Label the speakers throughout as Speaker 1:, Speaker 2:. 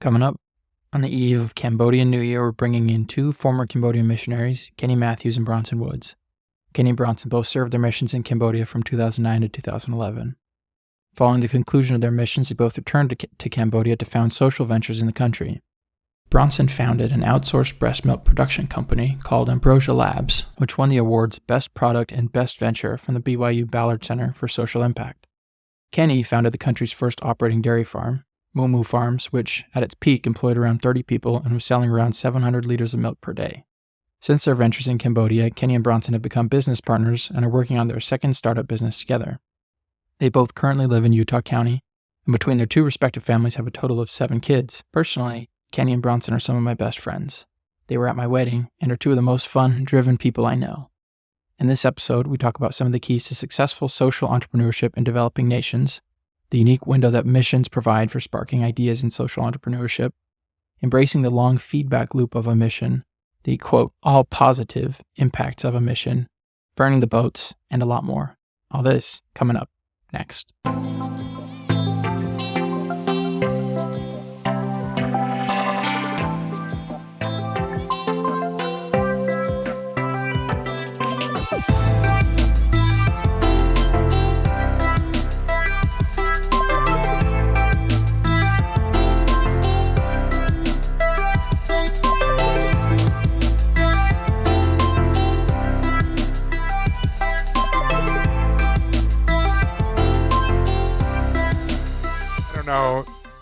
Speaker 1: Coming up, on the eve of Cambodian New Year, we're bringing in two former Cambodian missionaries, Matthews and Bronzson Woods. Kenny and Bronzson both served their missions in Cambodia from 2009 to 2011. Following the conclusion of their missions, they both returned to Cambodia to found social ventures in the country. Bronzson founded an outsourced breast milk production company called Ambrosia Labs, which won the awards Best Product and Best Venture from the BYU Ballard Center for Social Impact. Kenny founded the country's first operating dairy farm, Moo Moo Farms, which at its peak employed around 30 people and was selling around 700 liters of milk per day. Since their ventures in Cambodia, Kenny and Bronzson have become business partners and are working on their second startup business together. They both currently live in Utah County, and between their two respective families have a total of 7 kids. Personally, Kenny and Bronzson are some of my best friends. They were at my wedding and are two of the most fun, driven people I know. In this episode, we talk about some of the keys to successful social entrepreneurship in developing nations, the unique window that missions provide for sparking ideas in social entrepreneurship, embracing the long feedback loop of a mission, the, quote, all positive impacts of a mission, burning the boats, and a lot more. All this coming up next.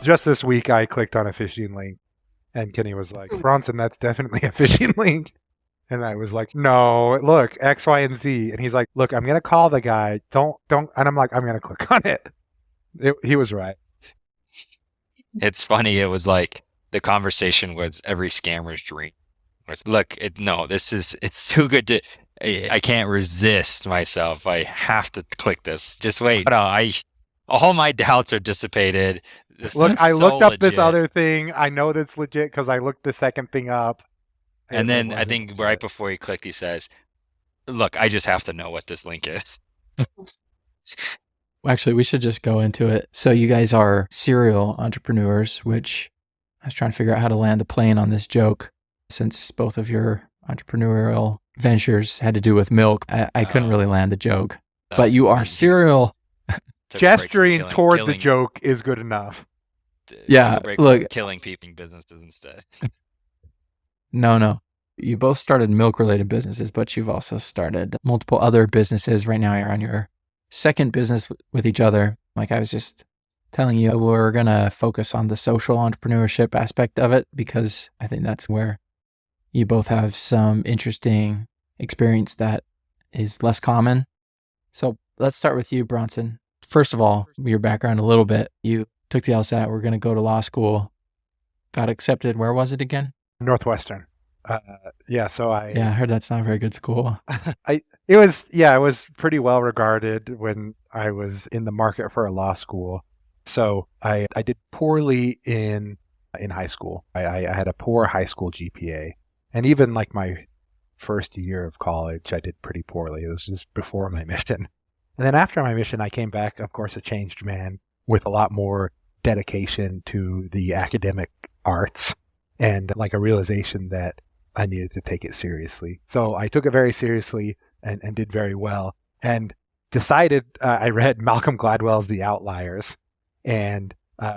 Speaker 2: Just this week, I clicked on a phishing link, and Kenny was like, Bronzson, that's definitely a phishing link. And I was like, no, look, X, Y, and Z. And he's like, look, I'm going to call the guy. Don't. And I'm like, I'm going to click on it. He was right.
Speaker 3: It's funny. It was like the conversation was every scammer's dream. Look, it's too good to, I can't resist myself. I have to click this. Just wait. No, all my doubts are dissipated.
Speaker 2: Look, I looked up this other thing. I know that's legit because I looked the second thing up.
Speaker 3: And then I think right before he clicked, he says, look, I just have to know what this link is.
Speaker 1: Actually, we should just go into it. So you guys are serial entrepreneurs, which I was trying to figure out how to land the plane on this joke since both of your entrepreneurial ventures had to do with milk. I couldn't really land the joke. But you are serial.
Speaker 2: Gesturing toward the joke is good enough.
Speaker 1: Yeah, look,
Speaker 3: killing people in businesses instead.
Speaker 1: No. You both started milk-related businesses, but you've also started multiple other businesses. Right now, you're on your second business with each other. Like I was just telling you, we're going to focus on the social entrepreneurship aspect of it because I think that's where you both have some interesting experience that is less common. So let's start with you, Bronzson. First of all, your background a little bit. You took the LSAT, we're going to go to law school, got accepted. Where was it again?
Speaker 2: Northwestern. I
Speaker 1: heard that's not a very good school.
Speaker 2: It was pretty well regarded when I was in the market for a law school. So I did poorly in high school. I had a poor high school GPA. And even like my first year of college, I did pretty poorly. It was just before my mission. And then after my mission, I came back, of course, a changed man with a lot more dedication to the academic arts and like a realization that I needed to take it seriously. So I took it very seriously and did very well and decided I read Malcolm Gladwell's The Outliers and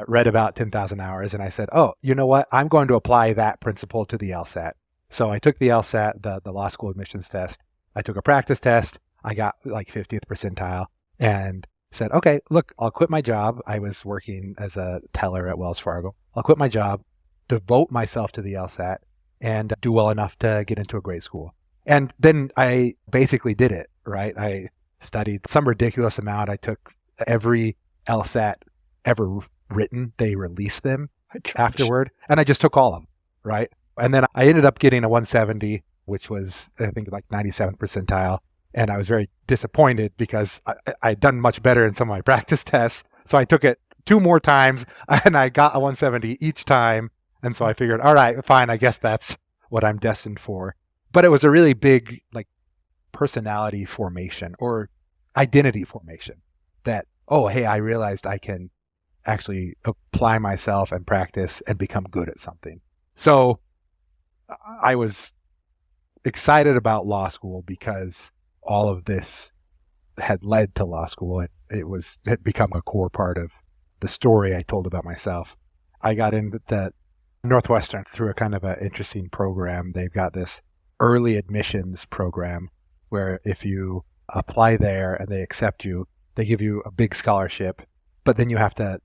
Speaker 2: read about 10,000 hours. And I said, oh, you know what? I'm going to apply that principle to the LSAT. So I took the LSAT, the law school admissions test. I took a practice test. I got like 50th percentile and said, okay, look, I'll quit my job. I was working as a teller at Wells Fargo. I'll quit my job, devote myself to the LSAT, and do well enough to get into a great school. And then I basically did it, right? I studied some ridiculous amount. I took every LSAT ever written. They released them afterward. And I just took all of them, right? And then I ended up getting a 170, which was, I think, like 97th percentile. And I was very disappointed because I'd done much better in some of my practice tests. So I took it 2 more times and I got a 170 each time. And so I figured, all right, fine, I guess that's what I'm destined for. But it was a really big like personality formation or identity formation that, oh, hey, I realized I can actually apply myself and practice and become good at something. So I was excited about law school because all of this had led to law school. It had become a core part of the story I told about myself. I got into the Northwestern through a kind of an interesting program. They've got this early admissions program where if you apply there and they accept you, they give you a big scholarship, but then you have to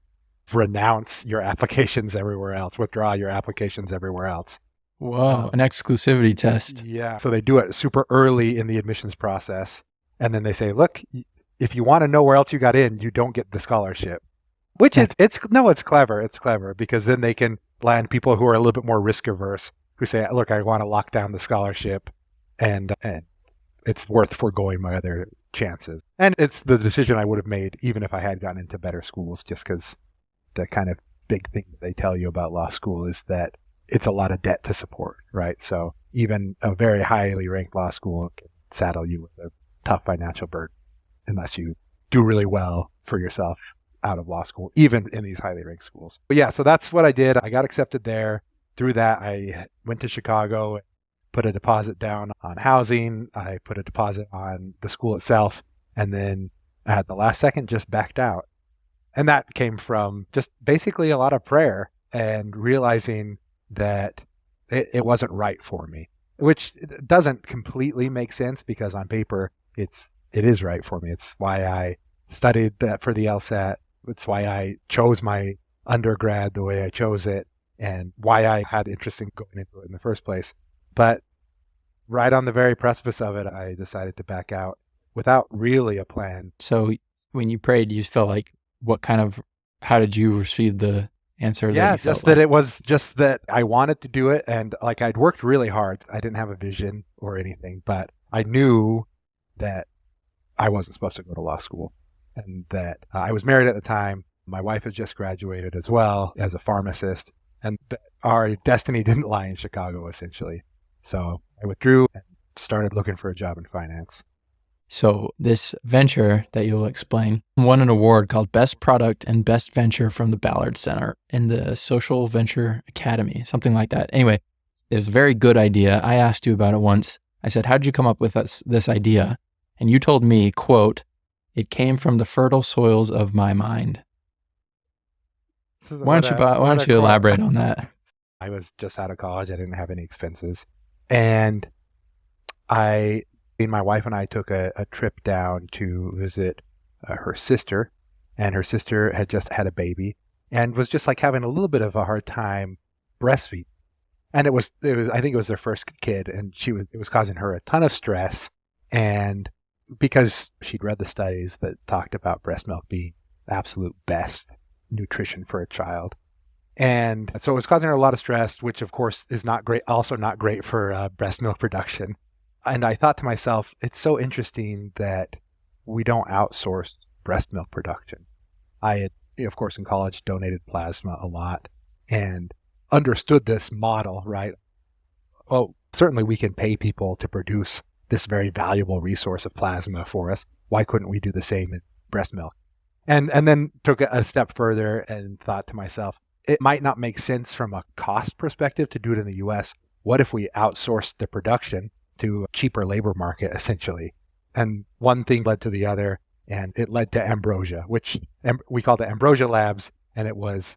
Speaker 2: renounce your applications everywhere else, withdraw your applications everywhere else.
Speaker 1: Whoa, an exclusivity test.
Speaker 2: Yeah. So they do it super early in the admissions process. And then they say, look, if you want to know where else you got in, you don't get the scholarship. Which it's clever. It's clever because then they can land people who are a little bit more risk averse, who say, look, I want to lock down the scholarship and it's worth foregoing my other chances. And it's the decision I would have made even if I had gotten into better schools, just because the kind of big thing that they tell you about law school is that it's a lot of debt to support, right? So even a very highly ranked law school can saddle you with a tough financial burden unless you do really well for yourself out of law school, even in these highly ranked schools. But yeah, so that's what I did. I got accepted there. Through that, I went to Chicago, put a deposit down on housing. I put a deposit on the school itself, and then at the last second, just backed out. And that came from just basically a lot of prayer and realizing that it wasn't right for me, which doesn't completely make sense because on paper, it is right for me. It's why I studied that for the LSAT. It's why I chose my undergrad the way I chose it and why I had interest in going into it in the first place. But right on the very precipice of it, I decided to back out without really a plan.
Speaker 1: So when you prayed, you felt like how did you receive the answer?
Speaker 2: Yeah, just that it was just that I wanted to do it. And like I'd worked really hard. I didn't have a vision or anything, but I knew that I wasn't supposed to go to law school and that I was married at the time. My wife had just graduated as well as a pharmacist and our destiny didn't lie in Chicago essentially. So I withdrew and started looking for a job in finance.
Speaker 1: So this venture that you'll explain won an award called Best Product and Best Venture from the Ballard Center in the Social Venture Academy, something like that. Anyway, it was a very good idea. I asked you about it once. I said, how did you come up with this idea? And you told me, quote, it came from the fertile soils of my mind. Why don't you elaborate on that?
Speaker 2: I was just out of college. I didn't have any expenses. And my wife and I took a trip down to visit her sister, and her sister had just had a baby and was just like having a little bit of a hard time breastfeeding. And it was I think it was their first kid, and it was causing her a ton of stress. And because she'd read the studies that talked about breast milk being the absolute best nutrition for a child. And so it was causing her a lot of stress, which of course is not great, also not great for breast milk production. And I thought to myself, it's so interesting that we don't outsource breast milk production. I had, of course, in college donated plasma a lot and understood this model, right? Oh, certainly we can pay people to produce this very valuable resource of plasma for us. Why couldn't we do the same in breast milk? And then took a step further and thought to myself, it might not make sense from a cost perspective to do it in the U.S. What if we outsourced the production to a cheaper labor market, essentially? And one thing led to the other, and it led to Ambrosia, which we called it Ambrosia Labs, and it was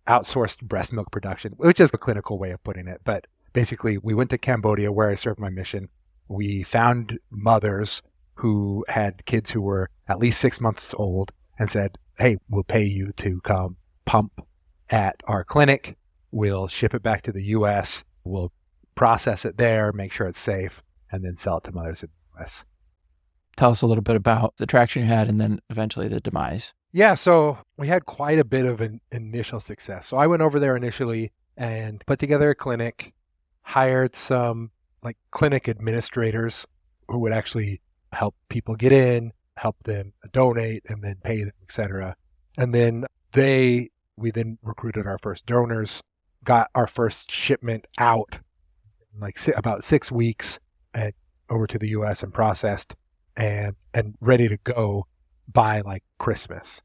Speaker 2: outsourced breast milk production, which is a clinical way of putting it. But basically, we went to Cambodia, where I served my mission. We found mothers who had kids who were at least 6 months old and said, hey, we'll pay you to come pump at our clinic. We'll ship it back to the U.S. We'll process it there, make sure it's safe, and then sell it to mothers in the U.S.
Speaker 1: Tell us a little bit about the traction you had and then eventually the demise.
Speaker 2: Yeah, so we had quite a bit of an initial success. So I went over there initially and put together a clinic, hired some like clinic administrators who would actually help people get in, help them donate, and then pay them, etc. And then we then recruited our first donors, got our first shipment out like about 6 weeks and over to the U.S. and processed and ready to go by like Christmas.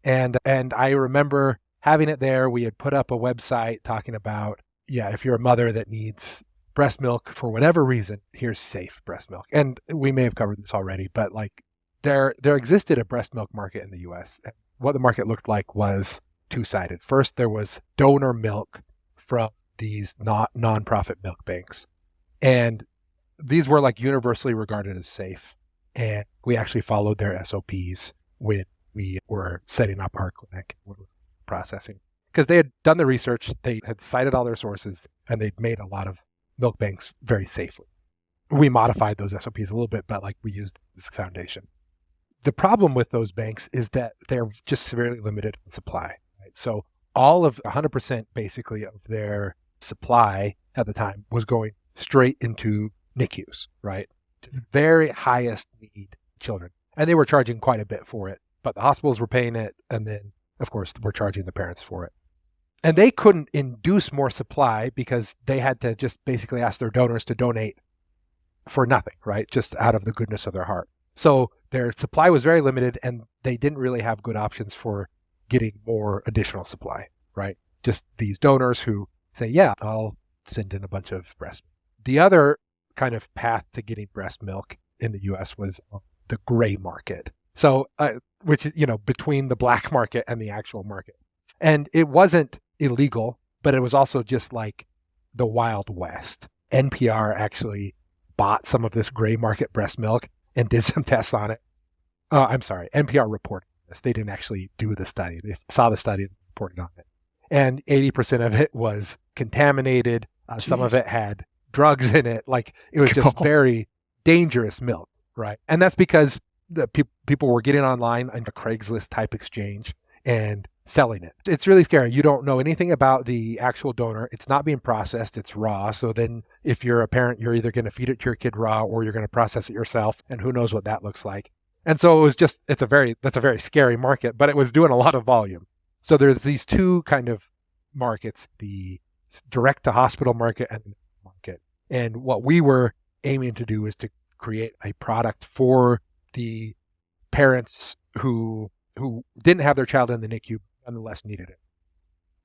Speaker 2: And I remember having it there. We had put up a website talking about, if you're a mother that needs breast milk for whatever reason, here's safe breast milk. And we may have covered this already, but like there existed a breast milk market in the US. And what the market looked like was two-sided. First, there was donor milk from these non-profit milk banks. And these were like universally regarded as safe. And we actually followed their SOPs when we were setting up our clinic, when we were processing. Because they had done the research, they had cited all their sources, and they'd made a lot of milk banks very safely. We modified those SOPs a little bit, but like we used this foundation. The problem with those banks is that they're just severely limited in supply. Right? So all of 100% basically of their supply at the time was going straight into NICUs, right? To the very highest need children. And they were charging quite a bit for it, but the hospitals were paying it, and then, of course, we're charging the parents for it. And they couldn't induce more supply because they had to just basically ask their donors to donate for nothing, right? Just out of the goodness of their heart. So their supply was very limited, and they didn't really have good options for getting more additional supply, right? Just these donors who say, yeah, I'll send in a bunch of breast milk. The other kind of path to getting breast milk in the U.S. was the gray market. So, which is, between the black market and the actual market. And it wasn't illegal, but it was also just like the Wild West. NPR actually bought some of this gray market breast milk and did some tests on it. I'm sorry, NPR reported this. They didn't actually do the study. They saw the study and reported on it. And 80% of it was contaminated. Some of it had drugs in it. Like, it was just very dangerous milk, right? And that's because the people were getting online on a Craigslist type exchange and selling it. It's really scary. You don't know anything about the actual donor. It's not being processed. It's raw. So then if you're a parent, you're either going to feed it to your kid raw or you're going to process it yourself. And who knows what that looks like. And so it was just, that's a very scary market, but it was doing a lot of volume. So there's these two kind of markets, the direct to hospital market and the market. And what we were aiming to do is to create a product for the parents who didn't have their child in the NICU, nonetheless needed it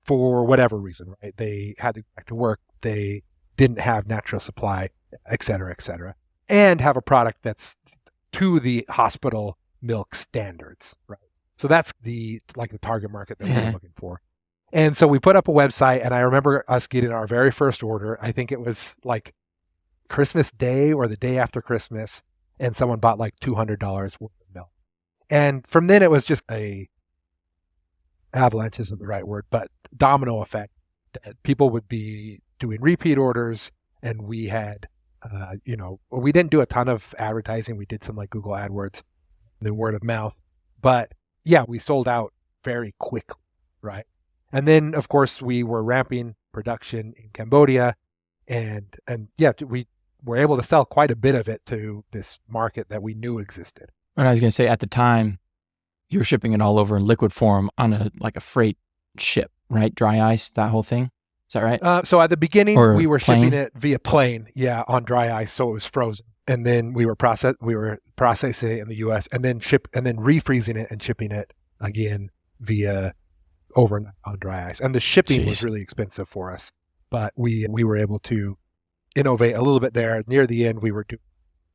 Speaker 2: for whatever reason, right? They had to go back to work. They didn't have natural supply, et cetera, and have a product that's to the hospital milk standards, right? So that's the target market that we're looking for. And so we put up a website, and I remember us getting our very first order. I think it was like Christmas Day or the day after Christmas, and someone bought like $200 worth of milk. And from then it was just a avalanche isn't the right word, but domino effect that people would be doing repeat orders, and we had, we didn't do a ton of advertising. We did some like Google AdWords and then word of mouth, but yeah, we sold out very quickly, right? And then of course we were ramping production in Cambodia, and yeah, we were able to sell quite a bit of it to this market that we knew existed.
Speaker 1: And I was going to say, at the time, you were shipping it all over in liquid form on a freight ship, right? Dry ice, that whole thing. Is that right?
Speaker 2: So at the beginning, we were
Speaker 1: plane?
Speaker 2: shipping it via plane, on dry ice, so it was frozen. And then we were processing it in the U.S. and then refreezing it and shipping it again via overnight on dry ice. And the shipping was really expensive for us, but we were able to innovate a little bit there. Near the end, we were doing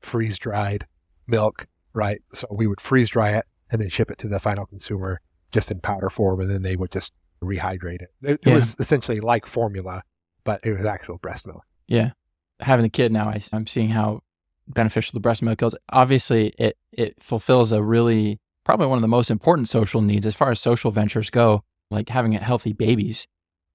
Speaker 2: freeze dried milk, right? So we would freeze dry it and then ship it to the final consumer just in powder form, and then they would just rehydrate it. It was essentially like formula, but it was actual breast milk.
Speaker 1: Yeah. Having a kid now, I'm seeing how beneficial the breast milk is. Obviously, it fulfills probably one of the most important social needs as far as social ventures go, like having healthy babies.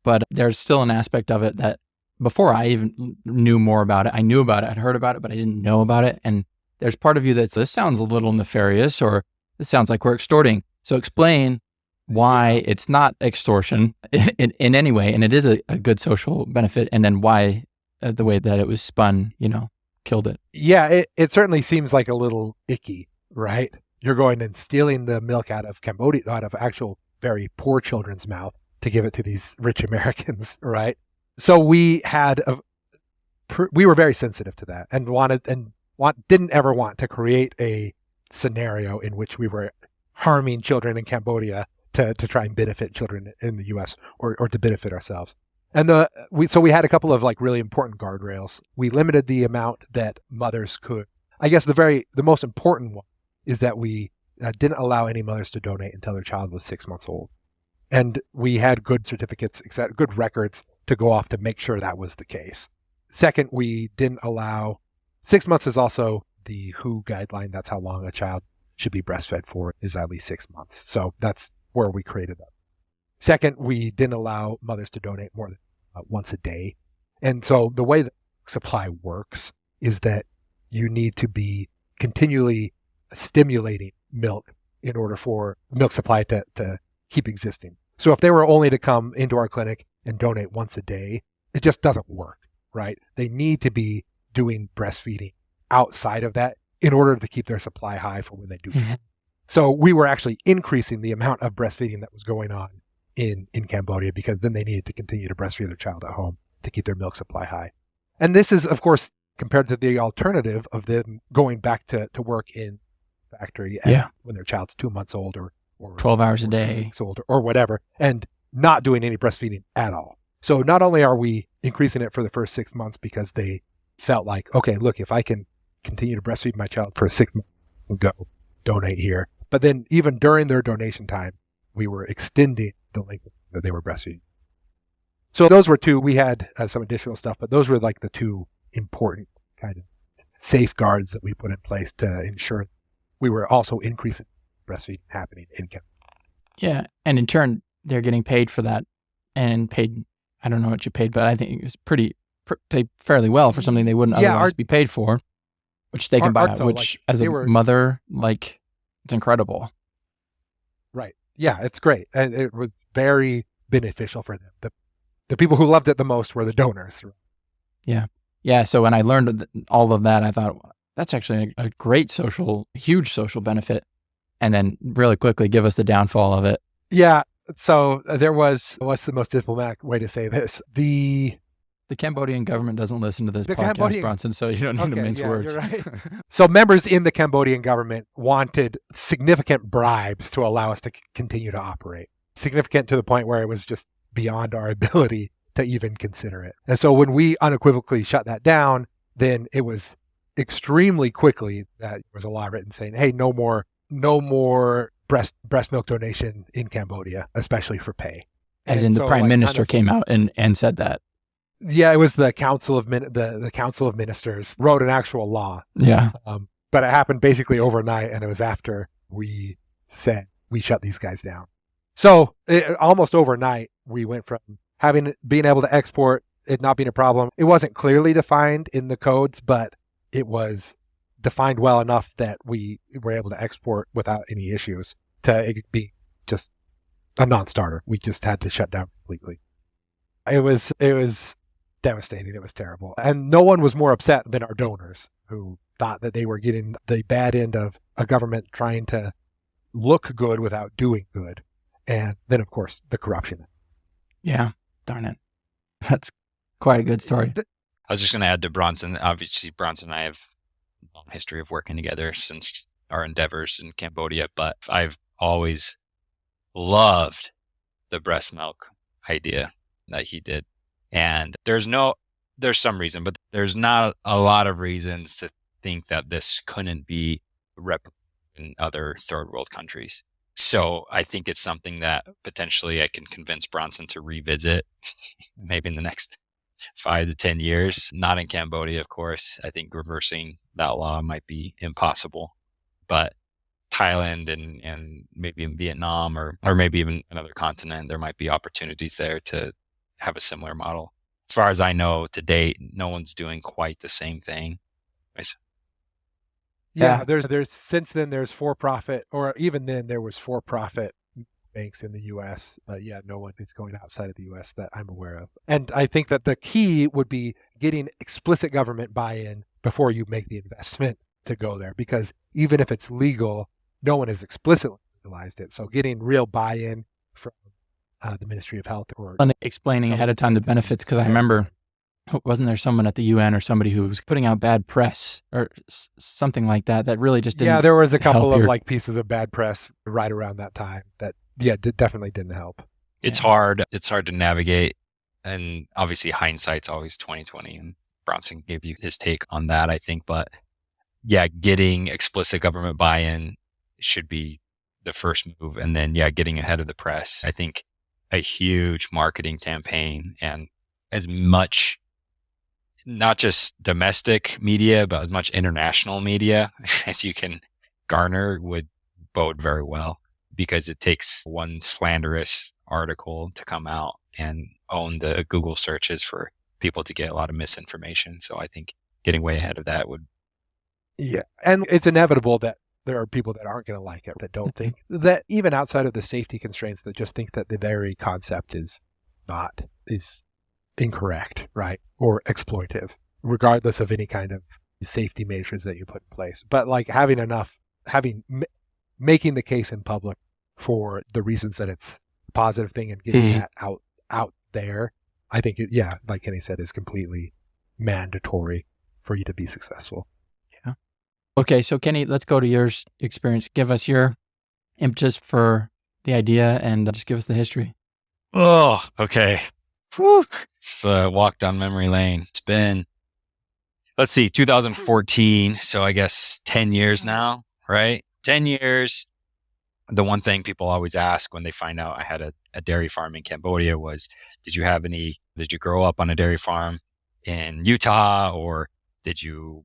Speaker 1: But there's still an aspect of it that before I even knew more about it, I knew about it, I'd heard about it, but I didn't know about it. And there's part of you that's, this sounds a little nefarious, or this sounds like we're extorting. So explain why it's not extortion in any way, and it is a good social benefit, and then why the way that it was spun, killed it.
Speaker 2: Yeah, it certainly seems like a little icky, right? You're going and stealing the milk out of Cambodia, out of actual very poor children's mouth to give it to these rich Americans, right? So we were very sensitive to that, and didn't ever want to create a scenario in which we were harming children in Cambodia to try and benefit children in the U.S. or to benefit ourselves. And so we had a couple of like really important guardrails. We limited the amount that mothers could. I guess the most important one is that we didn't allow any mothers to donate until their child was 6 months old. And we had good certificates, good records to go off to make sure that was the case. Second, we didn't allow, 6 months is also the WHO guideline. That's how long a child should be breastfed for, is at least 6 months. So that's where we created that. Second, we didn't allow mothers to donate more than once a day. And so the way that supply works is that you need to be continually stimulating milk in order for milk supply to keep existing. So if they were only to come into our clinic and donate once a day, it just doesn't work, right? They need to be doing breastfeeding outside of that in order to keep their supply high for when they do. Mm-hmm. So we were actually increasing the amount of breastfeeding that was going on in Cambodia, because then they needed to continue to breastfeed their child at home to keep their milk supply high. And this is, of course, compared to the alternative of them going back to work in factory when their child's 2 months old or
Speaker 1: 12 hours a day,
Speaker 2: weeks old or whatever, and not doing any breastfeeding at all. So not only are we increasing it for the first 6 months because they felt like, okay, look, if I can continue to breastfeed my child for 6 months, I'll go donate here. But then even during their donation time, we were extending the length that they were breastfeeding. So those were two. We had some additional stuff, but those were like the two important kind of safeguards that we put in place to ensure we were also increasing breastfeeding happening in Cambodia.
Speaker 1: Yeah, and in turn, they're getting paid for that, and paid, I don't know what you paid, but I think it was paid fairly well for something they wouldn't otherwise be paid for, which they can buy, which as a mother, like, it's incredible.
Speaker 2: Right. Yeah, it's great. And it was very beneficial for them. The people who loved it the most were the donors.
Speaker 1: Yeah. Yeah. So when I learned all of that, I thought, that's actually a great huge social benefit. And then really quickly give us the downfall of it.
Speaker 2: Yeah. So there was, what's the most diplomatic way to say this? The
Speaker 1: Cambodian government doesn't listen to this podcast, Bronzson, so you don't need to mince words.
Speaker 2: You're right. So members in the Cambodian government wanted significant bribes to allow us to continue to operate. Significant to the point where it was just beyond our ability to even consider it. And so when we unequivocally shut that down, then it was extremely quickly that there was a law written saying, hey, no more breast milk donation in Cambodia, especially for pay.
Speaker 1: As in the prime minister came out and said that.
Speaker 2: Yeah, it was the Council of the Council of Ministers wrote an actual law.
Speaker 1: Yeah.
Speaker 2: But it happened basically overnight, and it was after we said we shut these guys down. So almost overnight, we went from being able to export, it not being a problem. It wasn't clearly defined in the codes, but it was defined well enough that we were able to export without any issues to it be just a non-starter. We just had to shut down completely. It was devastating. It was terrible. And no one was more upset than our donors, who thought that they were getting the bad end of a government trying to look good without doing good. And then, of course, the corruption.
Speaker 1: Yeah, darn it. That's quite a good story.
Speaker 3: I was just going to add to Bronzson. Obviously, Bronzson and I have a long history of working together since our endeavors in Cambodia, but I've always loved the breast milk idea that he did. And there's some reason, but there's not a lot of reasons to think that this couldn't be replicated in other third world countries. So I think it's something that potentially I can convince Bronzson to revisit maybe in the next 5 to 10 years. Not in Cambodia, of course. I think reversing that law might be impossible. But Thailand and maybe in Vietnam or maybe even another continent, there might be opportunities there to have a similar model. As far as I know, to date, no one's doing quite the same thing.
Speaker 2: Yeah, there's since then there's for-profit, or even then there was for-profit banks in the U.S. But yeah, no one is going outside of the U.S. that I'm aware of. And I think that the key would be getting explicit government buy-in before you make the investment to go there, because even if it's legal, no one has explicitly legalized it. So getting real buy-in from the Ministry of Health or
Speaker 1: explaining ahead of time the benefits, because I remember, wasn't there someone at the UN or somebody who was putting out bad press or something like that really just didn't.
Speaker 2: Yeah, there was a couple of like pieces of bad press right around that time that yeah, definitely didn't help.
Speaker 3: It's hard. It's hard to navigate. And obviously hindsight's always 2020, and Bronzson gave you his take on that, I think. But yeah, getting explicit government buy-in should be the first move. And then, yeah, getting ahead of the press. I think a huge marketing campaign and as much, not just domestic media, but as much international media as you can garner would bode very well, because it takes one slanderous article to come out and own the Google searches for people to get a lot of misinformation. So I think getting way ahead of that would.
Speaker 2: Yeah. And it's inevitable that there are people that aren't going to like it, that don't think that, even outside of the safety constraints, that just think that the very concept is incorrect, right? Or exploitive, regardless of any kind of safety measures that you put in place. But like making the case in public for the reasons that it's a positive thing and getting that out there, I think like Kenny said, is completely mandatory for you to be successful.
Speaker 1: Yeah. Okay, so Kenny, let's go to your experience. Give us your impetus for the idea and just give us the history.
Speaker 3: Oh, okay. Whew. It's a walk down memory lane. It's been, let's see, 2014. So I guess 10 years now, right? 10 years. The one thing people always ask when they find out I had a dairy farm in Cambodia was, did you grow up on a dairy farm in Utah, or did you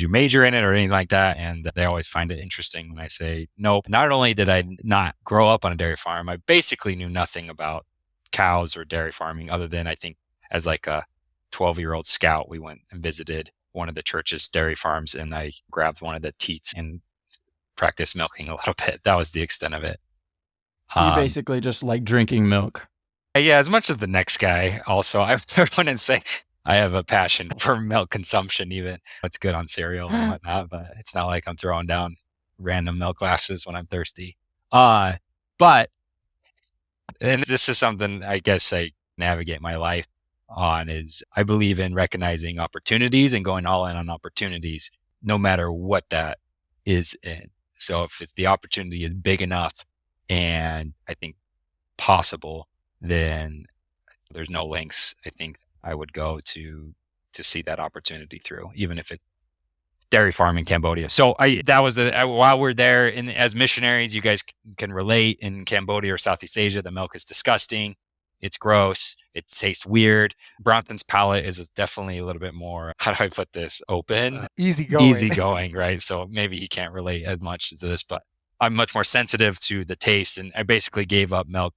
Speaker 3: major in it or anything like that? And they always find it interesting when I say, nope, not only did I not grow up on a dairy farm, I basically knew nothing about cows or dairy farming, other than I think as like a 12-year-old scout, we went and visited one of the church's dairy farms, and I grabbed one of the teats and practiced milking a little bit. That was the extent of it.
Speaker 1: You basically just like drinking milk.
Speaker 3: Yeah, as much as the next guy. Also, I wouldn't say I have a passion for milk consumption. Even it's good on cereal and whatnot, but it's not like I'm throwing down random milk glasses when I'm thirsty. But and this is something I guess I navigate my life on, is I believe in recognizing opportunities and going all in on opportunities, no matter what that is in. So if it's the opportunity is big enough and I think possible, then there's no lengths I think I would go to see that opportunity through, even if it's dairy farm in Cambodia. So while we're there as missionaries, you guys can relate. In Cambodia or Southeast Asia, the milk is disgusting. It's gross. It tastes weird. Bronsson's palate is definitely a little bit more, how do I put this, open? Easygoing, right? So maybe he can't relate as much to this, but I'm much more sensitive to the taste. And I basically gave up milk.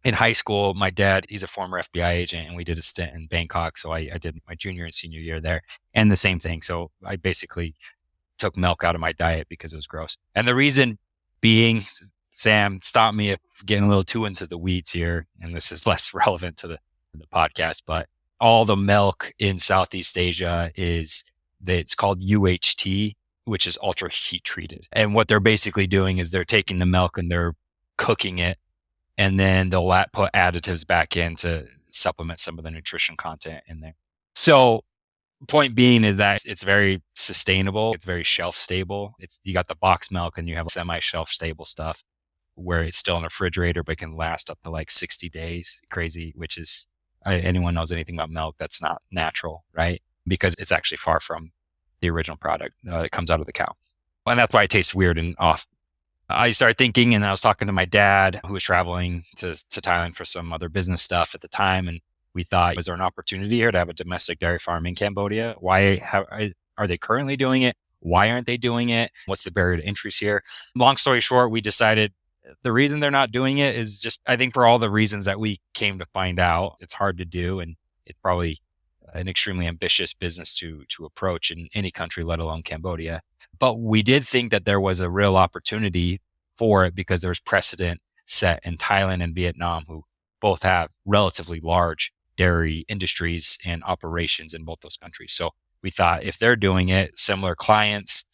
Speaker 3: In high school, my dad, he's a former FBI agent, and we did a stint in Bangkok. So I did my junior and senior year there, and the same thing. So I basically took milk out of my diet because it was gross. And the reason being, Sam, stop me if getting a little too into the weeds here, and this is less relevant to the podcast, but all the milk in Southeast Asia it's called UHT, which is ultra heat treated. And what they're basically doing is they're taking the milk and they're cooking it, and then they'll put additives back in to supplement some of the nutrition content in there. So point being is that it's very sustainable. It's very shelf stable. You got the box milk and you have semi-shelf stable stuff where it's still in a refrigerator, but can last up to like 60 days. Crazy, which is, anyone knows anything about milk, that's not natural, right? Because it's actually far from the original product that comes out of the cow. And that's why it tastes weird and off. I started thinking, and I was talking to my dad, who was traveling to Thailand for some other business stuff at the time. And we thought, is there an opportunity here to have a domestic dairy farm in Cambodia? Are they currently doing it? Why aren't they doing it? What's the barrier to entry here? Long story short, we decided the reason they're not doing it is just, I think for all the reasons that we came to find out, it's hard to do. And it's probably an extremely ambitious business to approach in any country, let alone Cambodia. But we did think that there was a real opportunity for it because there was precedent set in Thailand and Vietnam, who both have relatively large dairy industries and operations in both those countries. So we thought if they're doing it, similar climates,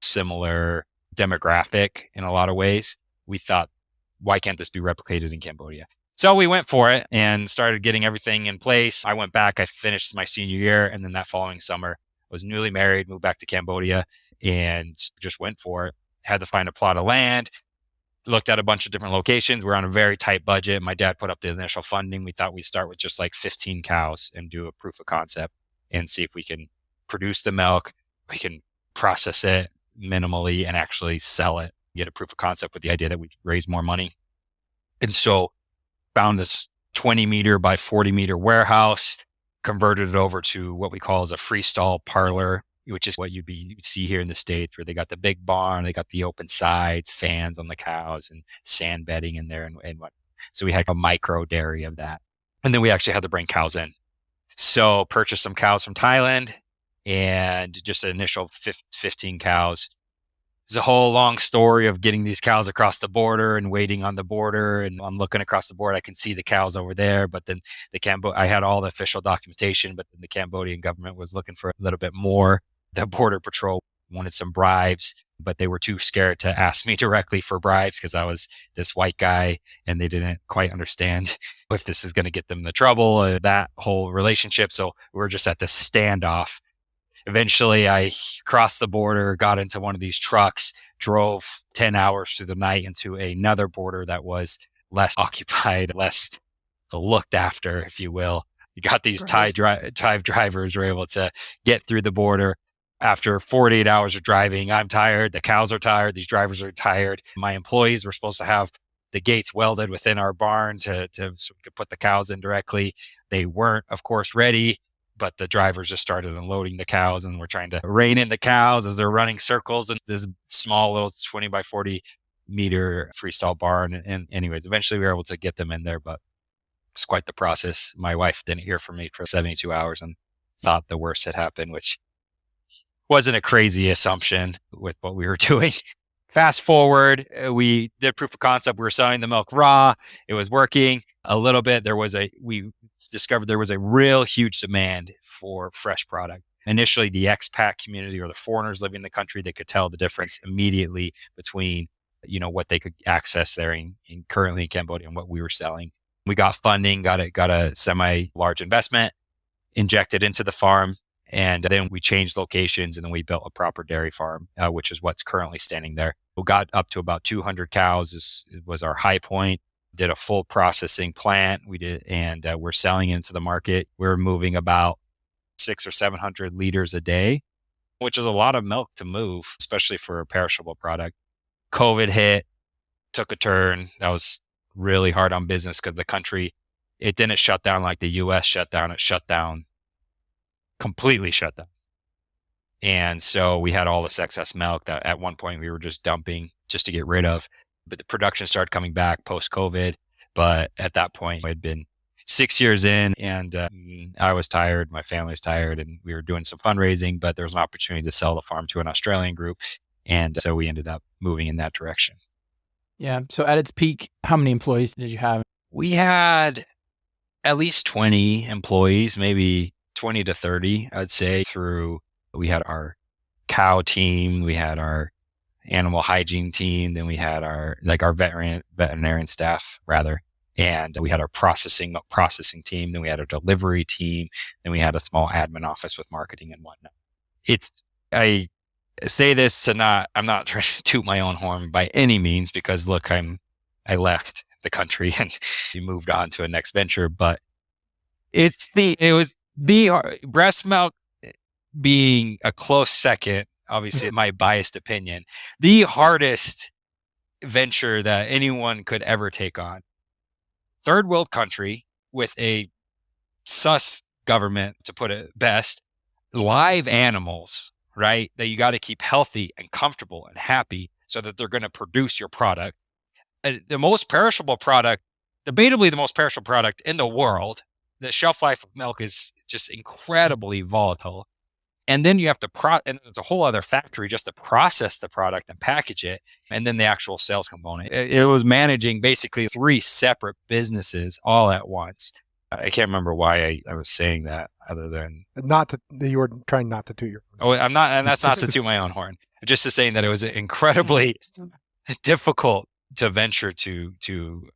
Speaker 3: similar demographic in a lot of ways, we thought, why can't this be replicated in Cambodia? So we went for it and started getting everything in place. I went back, I finished my senior year, and then that following summer, I was newly married, moved back to Cambodia, and just went for it. Had to find a plot of land, looked at a bunch of different locations. We're on a very tight budget. My dad put up the initial funding. We thought we'd start with just like 15 cows and do a proof of concept and see if we can produce the milk. We can process it minimally and actually sell it, get a proof of concept with the idea that we'd raise more money. And so found this 20 meter by 40 meter warehouse, converted it over to what we call as a freestall parlor, which is what you'd see here in the States, where they got the big barn, they got the open sides, fans on the cows, and sand bedding in there and what. So we had a micro dairy of that. And then we actually had to bring cows in. So purchased some cows from Thailand and just an initial 15 cows. It's a whole long story of getting these cows across the border and waiting on the border. And I'm looking across the border, I can see the cows over there. But then I had all the official documentation, but then the Cambodian government was looking for a little bit more. The Border Patrol wanted some bribes, but they were too scared to ask me directly for bribes because I was this white guy and they didn't quite understand if this is going to get them into trouble, that whole relationship. So we were just at this standoff. Eventually, I crossed the border, got into one of these trucks, drove 10 hours through the night into another border that was less occupied, less looked after, if you will. You got these Thai drivers were able to get through the border. After 48 hours of driving, I'm tired. The cows are tired. These drivers are tired. My employees were supposed to have the gates welded within our barn so we could put the cows in directly. They weren't, of course, ready, but the drivers just started unloading the cows and we're trying to rein in the cows as they're running circles in this small little 20 by 40 meter freestall barn. And anyways, eventually we were able to get them in there, but it's quite the process. My wife didn't hear from me for 72 hours and thought the worst had happened, which wasn't a crazy assumption with what we were doing. Fast forward, we did proof of concept. We were selling the milk raw. It was working a little bit. We discovered there was a real huge demand for fresh product. Initially, the expat community or the foreigners living in the country, they could tell the difference immediately between, what they could access there currently in Cambodia and what we were selling. We got funding, got a semi-large investment, injected into the farm. And then we changed locations and then we built a proper dairy farm, which is what's currently standing there. We got up to about 200 cows was our high point. Did a full processing plant. And we're selling into the market. We're moving about 600 or 700 liters a day, which is a lot of milk to move, especially for a perishable product. COVID hit, took a turn. That was really hard on business because the country, it didn't shut down like the US shut down. It shut down. Completely shut down. And so we had all this excess milk that at one point we were just dumping just to get rid of. But the production started coming back post-COVID. But at that point, it had been 6 years in and I was tired. My family was tired and we were doing some fundraising, but there was an opportunity to sell the farm to an Australian group. And so we ended up moving in that direction.
Speaker 1: Yeah. So at its peak, how many employees did you have?
Speaker 3: We had at least 20 employees, maybe 20 to 30, I'd say. We had our cow team, we had our animal hygiene team, then we had our veterinarian staff rather, and we had our processing team, then we had a delivery team, then we had a small admin office with marketing and whatnot. I say this I'm not trying to toot my own horn by any means because look, I left the country and moved on to a next venture, but it was the breast milk being a close second, obviously my biased opinion, the hardest venture that anyone could ever take on. Third world country with a sus government, to put it best, live animals, right? That you got to keep healthy and comfortable and happy so that they're going to produce your product. The most perishable product, debatably the most perishable product in the world. The shelf life of milk is just incredibly volatile. And then you have to and there's a whole other factory just to process the product and package it. And then the actual sales component. It was managing basically 3 separate businesses all at once. I can't remember why I was saying that other than
Speaker 2: you were trying not to toot your
Speaker 3: horn. Oh, I'm not, and that's not to toot my own horn. Just to saying that it was incredibly difficult to venture to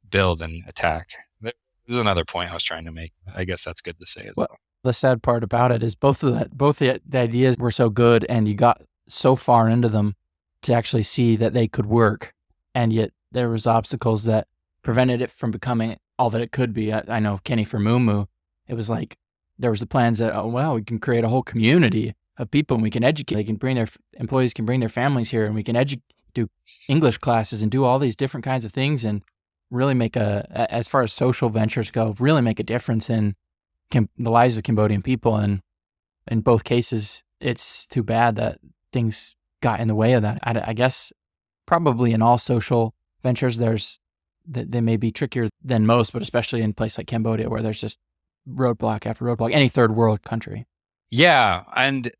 Speaker 3: build and attack. There's another point I was trying to make. I guess that's good to say as well.
Speaker 1: The sad part about it is both the ideas were so good and you got so far into them to actually see that they could work. and yet there was obstacles that prevented it from becoming all that it could be. I know, Kenny, for Moo Moo, it was like there was the plans that, oh, well, we can create a whole community of people and we can educate. They can bring their employees can bring their families here, and we can do English classes and do all these different kinds of things and really make as far as social ventures go, really make a difference in the lives of Cambodian people. And in both cases, it's too bad that things got in the way of that. I guess probably in all social ventures, they may be trickier than most, but especially in a place like Cambodia, where there's just roadblock after roadblock, any third world country.
Speaker 3: Yeah. And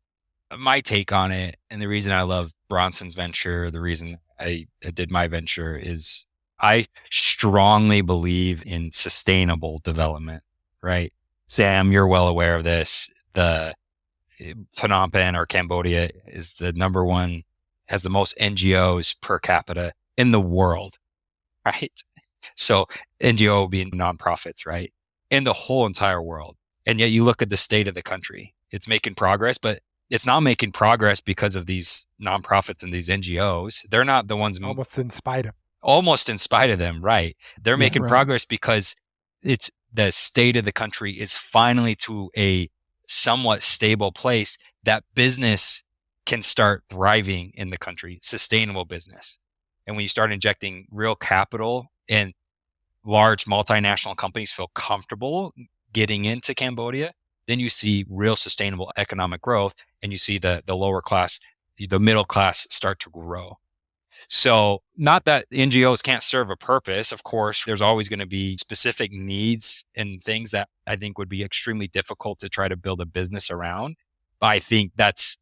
Speaker 3: my take on it, and the reason I love Bronson's venture, the reason I did my venture, is I strongly believe in sustainable development, right? Sam, you're well aware of this. The Phnom Penh, or Cambodia, is the number one, has the most NGOs per capita in the world, right? So NGO being nonprofits, right? In the whole entire world. And yet you look at the state of the country. It's making progress, but it's not making progress because of these nonprofits and these NGOs. They're not the ones
Speaker 2: Almost in spite of
Speaker 3: them, right? They're making progress because it's the state of the country is finally to a somewhat stable place that business can start thriving in the country, sustainable business. And when you start injecting real capital and large multinational companies feel comfortable getting into Cambodia, then you see real sustainable economic growth, and you see the lower class, the middle class start to grow. So not that NGOs can't serve a purpose. Of course, there's always going to be specific needs and things that I think would be extremely difficult to try to build a business around. But I think that's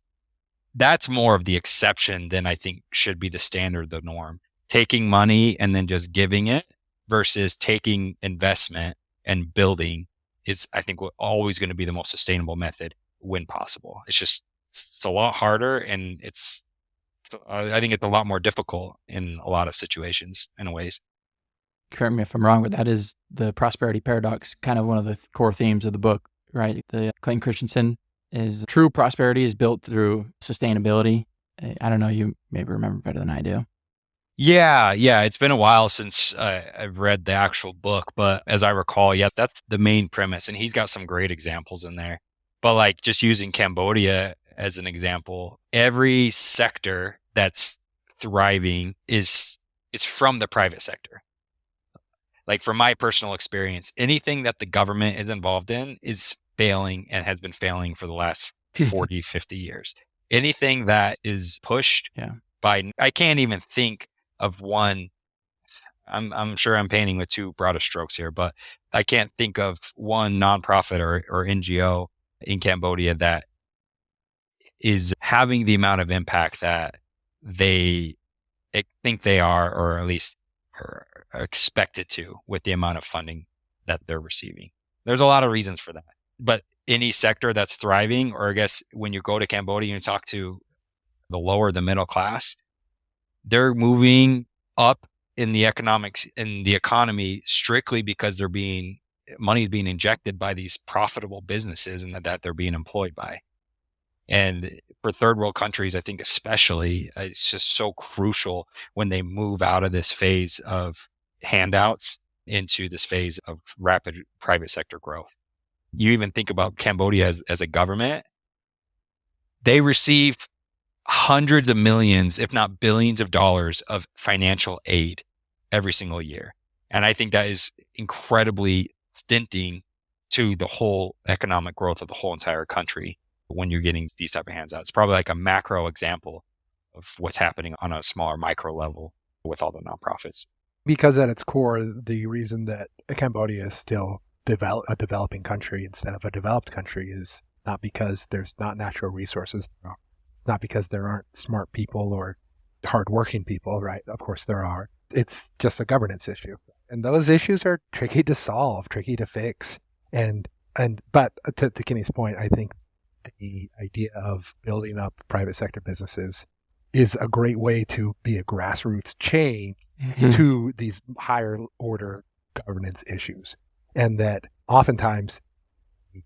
Speaker 3: more of the exception than I think should be the standard, the norm. Taking money and then just giving it versus taking investment and building is, I think, always going to be the most sustainable method when possible. It's a lot harder, and I think it's a lot more difficult in a lot of situations in ways.
Speaker 1: Correct me if I'm wrong, but that is the prosperity paradox, kind of one of the core themes of the book, right? The Clayton Christensen is true prosperity is built through sustainability. I don't know, you maybe remember better than I do.
Speaker 3: Yeah. It's been a while since I've read the actual book, but as I recall, yes, that's the main premise. And he's got some great examples in there. But like just using Cambodia as an example, every sector that's thriving is from the private sector. Like from my personal experience, anything that the government is involved in is failing and has been failing for the last 40, 50 years. Anything that is pushed by, I can't even think of one. I'm sure I'm painting with too broad of strokes here, but I can't think of one nonprofit or NGO in Cambodia that is having the amount of impact that they think they are, or at least are expected to, with the amount of funding that they're receiving. There's a lot of reasons for that. But any sector that's thriving, or I guess when you go to Cambodia and you talk to the lower, the middle class, they're moving up in the economy strictly because money is being injected by these profitable businesses and that they're being employed by. And for third world countries, I think especially, it's just so crucial when they move out of this phase of handouts into this phase of rapid private sector growth. You even think about Cambodia as a government, they receive hundreds of millions, if not billions of dollars of financial aid every single year. And I think that is incredibly stinting to the whole economic growth of the whole entire country when you're getting these type of handouts. It's probably like a macro example of what's happening on a smaller micro level with all the nonprofits.
Speaker 2: Because at its core, the reason that Cambodia is still a developing country instead of a developed country is not because there's not natural resources, not because there aren't smart people or hardworking people, right? Of course there are. It's just a governance issue. And those issues are tricky to solve, tricky to fix. But to Kenny's point, I think the idea of building up private sector businesses is a great way to be a grassroots change to these higher order governance issues. And that oftentimes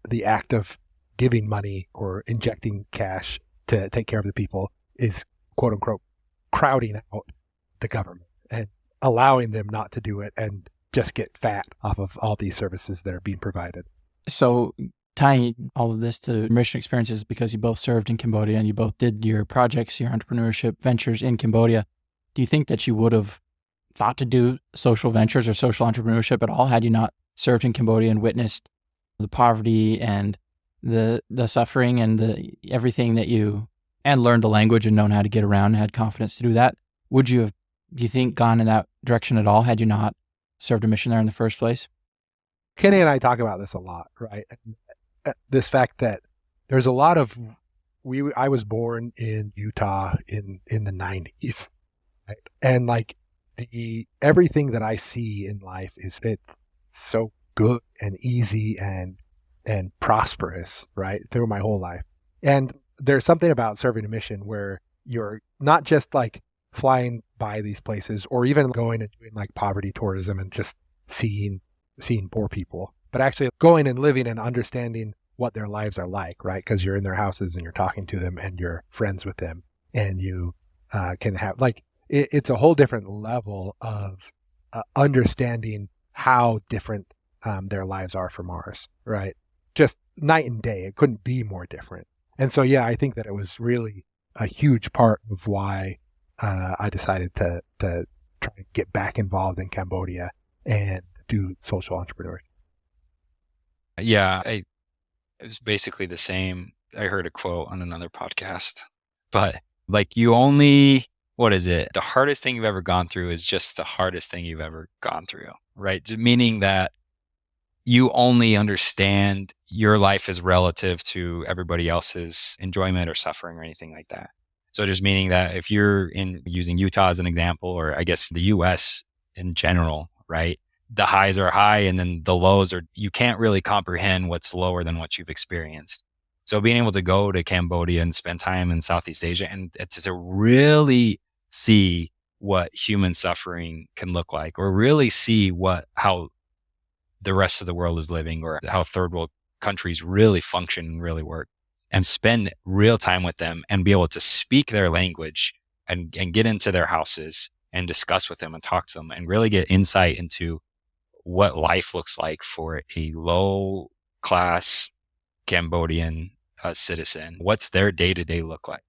Speaker 2: the act of giving money or injecting cash to take care of the people is, quote unquote, crowding out the government. And allowing them not to do it and just get fat off of all these services that are being provided.
Speaker 1: So tying all of this to mission experiences, because you both served in Cambodia and you both did your projects, your entrepreneurship ventures in Cambodia, do you think that you would have thought to do social ventures or social entrepreneurship at all had you not served in Cambodia and witnessed the poverty and the suffering and everything that and learned the language and known how to get around and had confidence to do that? Would you have, do you think, gone in that direction at all had you not served a mission there in the first place?
Speaker 2: Kenny and I talk about this a lot, right? This fact that there's a lot of I was born in Utah in the 90s, right? And like everything that I see in life it's so good and easy and prosperous, right? Through my whole life. And there's something about serving a mission where you're not just like flying by these places or even going and doing like poverty tourism and just seeing poor people, but actually going and living and understanding what their lives are like, right? Because you're in their houses and you're talking to them and you're friends with them and you can have like, it's a whole different level of understanding how different their lives are from ours, right? Just night and day. It couldn't be more different. And so, yeah, I think that it was really a huge part of why I decided to try and get back involved in Cambodia and do social entrepreneurship.
Speaker 3: Yeah, it was basically the same. I heard a quote on another podcast, but like what is it? The hardest thing you've ever gone through is just the hardest thing you've ever gone through, right? Meaning that you only understand your life is relative to everybody else's enjoyment or suffering or anything like that. So just meaning that if you're using Utah as an example, or I guess the US in general, right? The highs are high and then the lows you can't really comprehend what's lower than what you've experienced. So being able to go to Cambodia and spend time in Southeast Asia and to really see what human suffering can look like, or really see how the rest of the world is living, or how third world countries really function and really work, and spend real time with them and be able to speak their language and get into their houses and discuss with them and talk to them and really get insight into what life looks like for a low class Cambodian citizen. What's their day-to-day look like?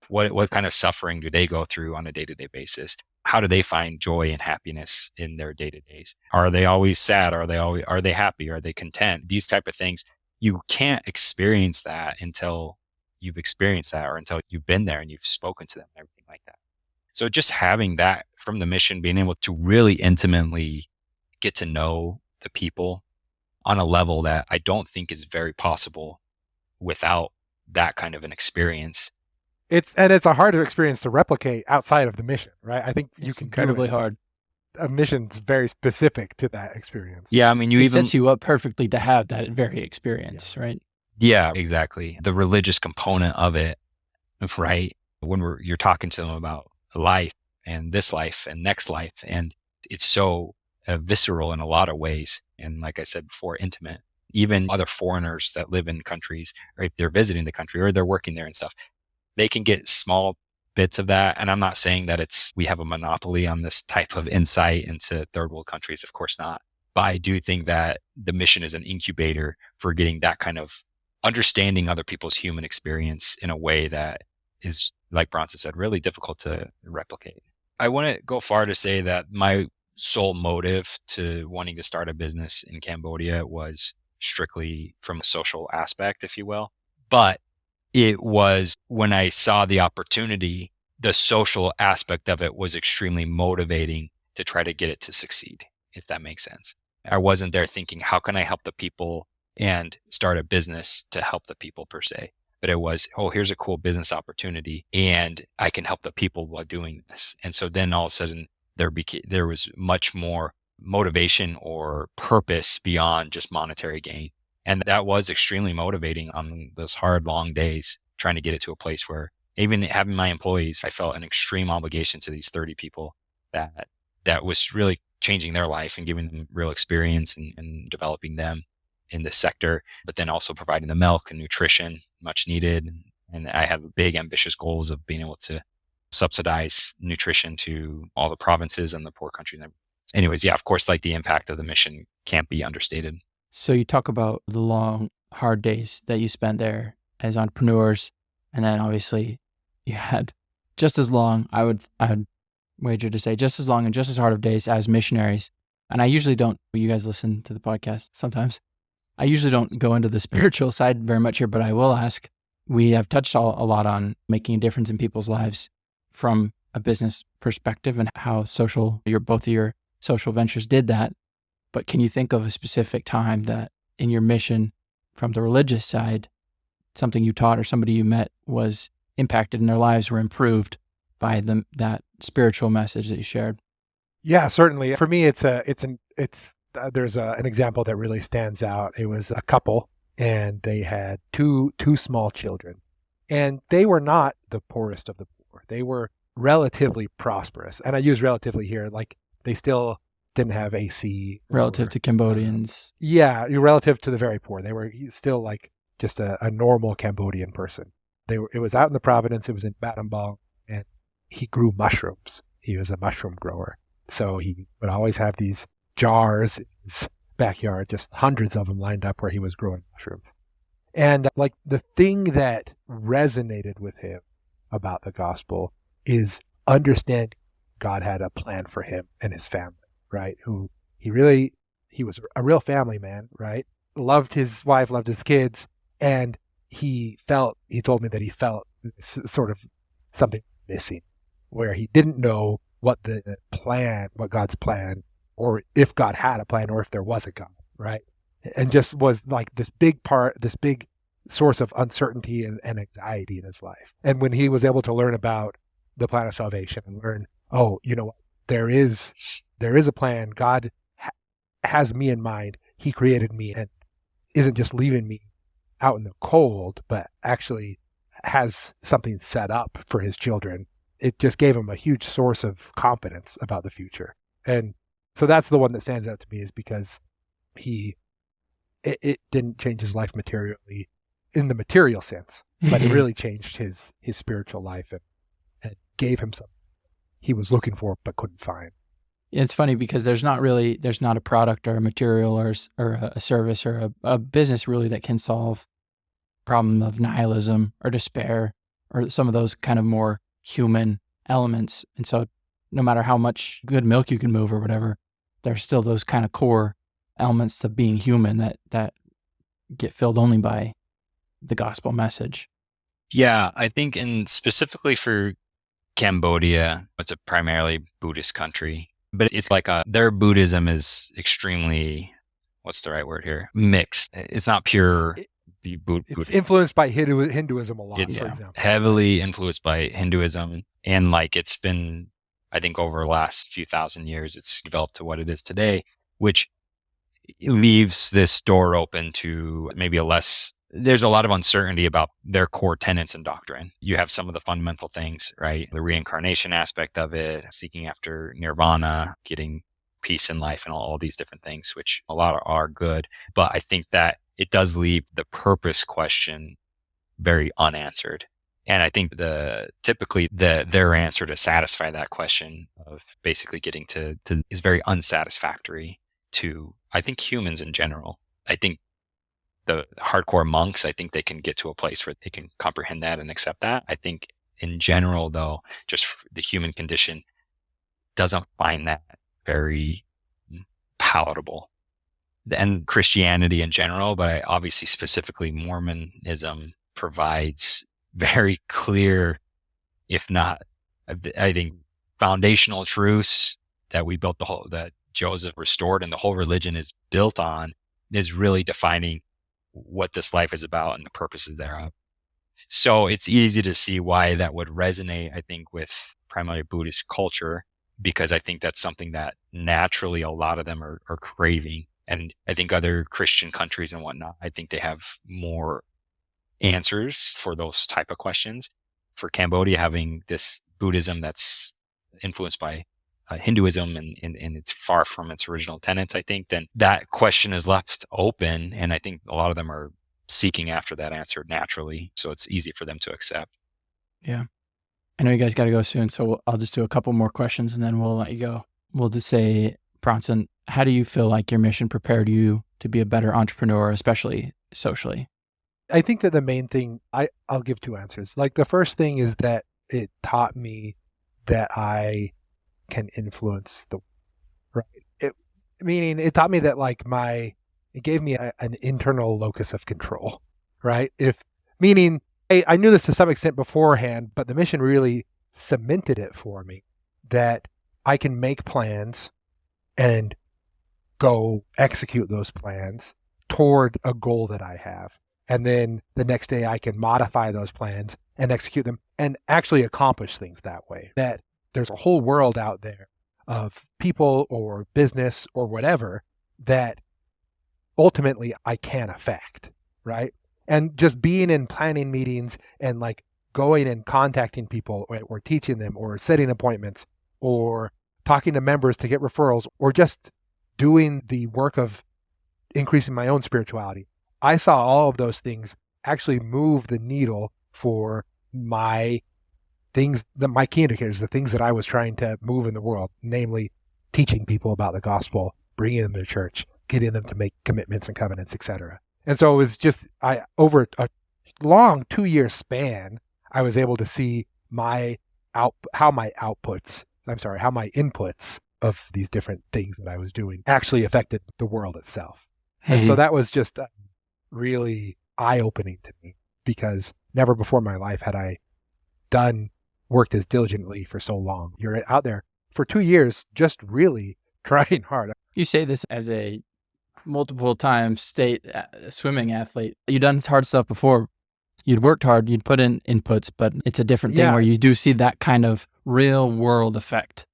Speaker 3: What kind of suffering do they go through on a day-to-day basis? How do they find joy and happiness in their day-to-days? Are they always sad? Are they happy? Are they content? These type of things. You can't experience that until you've experienced that, or until you've been there and you've spoken to them and everything like that. So just having that from the mission, being able to really intimately get to know the people on a level that I don't think is very possible without that kind of an experience.
Speaker 2: It's a harder experience to replicate outside of the mission, right? I think
Speaker 1: it's incredibly hard.
Speaker 2: A mission's very specific to that experience.
Speaker 3: Yeah, I mean,
Speaker 1: it sets you up perfectly to have that very experience, right?
Speaker 3: Yeah, exactly. The religious component of it, right? When you're talking to them about life and this life and next life, and it's so visceral in a lot of ways. And like I said before, intimate. Even other foreigners that live in countries, or if they're visiting the country or they're working there and stuff, they can get small bits of that. And I'm not saying that we have a monopoly on this type of insight into third world countries. Of course not. But I do think that the mission is an incubator for getting that kind of understanding other people's human experience in a way that is, like Bronzson said, really difficult to replicate. I wouldn't go far to say that my sole motive to wanting to start a business in Cambodia was strictly from a social aspect, if you will. But it was when I saw the opportunity, the social aspect of it was extremely motivating to try to get it to succeed, if that makes sense. I wasn't there thinking, how can I help the people and start a business to help the people per se? But it was, here's a cool business opportunity and I can help the people while doing this. And so then all of a sudden there was much more motivation or purpose beyond just monetary gain. And that was extremely motivating on those hard, long days, trying to get it to a place where even having my employees, I felt an extreme obligation to these 30 people that was really changing their life and giving them real experience and developing them in this sector, but then also providing the milk and nutrition much needed. And I have big ambitious goals of being able to subsidize nutrition to all the provinces and the poor countries. Anyways, yeah, of course, like the impact of the mission can't be understated.
Speaker 1: So you talk about the long, hard days that you spent there as entrepreneurs, and then obviously you had just as long, I would wager to say, just as long and just as hard of days as missionaries. And I usually don't, you guys listen to the podcast sometimes. I usually don't go into the spiritual side very much here, but I will ask, we have touched a lot on making a difference in people's lives from a business perspective and how both of your social ventures did that. But can you think of a specific time that in your mission from the religious side, something you taught or somebody you met was impacted and their lives were improved by that spiritual message that you shared?
Speaker 2: Yeah, certainly. For me, there's an example that really stands out. It was a couple, and they had two small children, and they were not the poorest of the poor. They were relatively prosperous, and I use relatively here, like they still didn't have AC.
Speaker 1: Relative to Cambodians.
Speaker 2: Yeah, relative to the very poor. They were still like just a normal Cambodian person. It was out in the Providence. It was in Battambang, and he grew mushrooms. He was a mushroom grower. So he would always have these jars in his backyard, just hundreds of them lined up where he was growing mushrooms. And like the thing that resonated with him about the gospel is understanding God had a plan for him and his family, right? He was a real family man, right? Loved his wife, loved his kids. And he told me that he felt sort of something missing, where he didn't know what God's plan, or if God had a plan, or if there was a God, right? And just was like this big source of uncertainty and anxiety in his life. And when he was able to learn about the plan of salvation and learn, there is a plan. God has me in mind. He created me and isn't just leaving me out in the cold, but actually has something set up for his children. It just gave him a huge source of confidence about the future. And so that's the one that stands out to me, is because it didn't change his life materially in the material sense, but it really changed his spiritual life and gave him something he was looking for but couldn't find.
Speaker 1: It's funny because there's not a product or a material or a service or a business really that can solve problem of nihilism or despair or some of those kind of more human elements. And so no matter how much good milk you can move or whatever, there's still those kind of core elements to being human that get filled only by the gospel message.
Speaker 3: Yeah, I think specifically for Cambodia, it's a primarily Buddhist country, but it's like their Buddhism is extremely, what's the right word here? Mixed. It's not pure.
Speaker 2: It's influenced by Hinduism a lot,
Speaker 3: it's
Speaker 2: for example.
Speaker 3: Heavily influenced by Hinduism. And like it's been, I think over the last few thousand years, it's developed to what it is today, which leaves this door open to maybe there's a lot of uncertainty about their core tenets and doctrine. You have some of the fundamental things, right? The reincarnation aspect of it, seeking after nirvana, getting peace in life, and all these different things, which a lot are good. But I think that it does leave the purpose question very unanswered. And I think typically their answer to satisfy that question of basically getting to is very unsatisfactory to, I think, humans in general. I think the hardcore monks, I think they can get to a place where they can comprehend that and accept that. I think in general, though, just the human condition doesn't find that very palatable. And Christianity in general, but obviously specifically Mormonism provides very clear, if not, I think, foundational truths that that Joseph restored and the whole religion is built on, is really defining what this life is about and the purposes thereof. So it's easy to see why that would resonate, I think, with primarily Buddhist culture, because I think that's something that naturally a lot of them are craving. And I think other Christian countries and whatnot, I think they have more answers for those type of questions. For Cambodia, having this Buddhism that's influenced by Hinduism and it's far from its original tenets, I think, then that question is left open. And I think a lot of them are seeking after that answer naturally. So it's easy for them to accept.
Speaker 1: Yeah. I know you guys got to go soon, so I'll just do a couple more questions and then we'll let you go. We'll just say, Bronzson, how do you feel like your mission prepared you to be a better entrepreneur, especially socially?
Speaker 2: I think that the main thing, I'll give two answers. Like the first thing is that it taught me that I can influence the right. Meaning it taught me that it gave me an internal locus of control, right? Meaning I knew this to some extent beforehand, but the mission really cemented it for me that I can make plans and go execute those plans toward a goal that I have. And then the next day I can modify those plans and execute them and actually accomplish things that way. That there's a whole world out there of people or business or whatever that ultimately I can affect, right? And just being in planning meetings and going and contacting people or teaching them or setting appointments or talking to members to get referrals or just doing the work of increasing my own spirituality. I saw all of those things actually move the needle for my things, my key indicators, the things that I was trying to move in the world, namely teaching people about the gospel, bringing them to church, getting them to make commitments and covenants, etc. And so it was just, over a long 2-year span, I was able to see how my inputs of these different things that I was doing actually affected the world itself. And so that was just really eye-opening to me, because never before in my life had I worked as diligently for so long. You're out there for 2 years just really trying hard.
Speaker 1: You say this as a multiple time state swimming athlete. You've done hard stuff before. You'd worked hard, you'd put in inputs, but it's a different thing where you do see that kind of real world effect.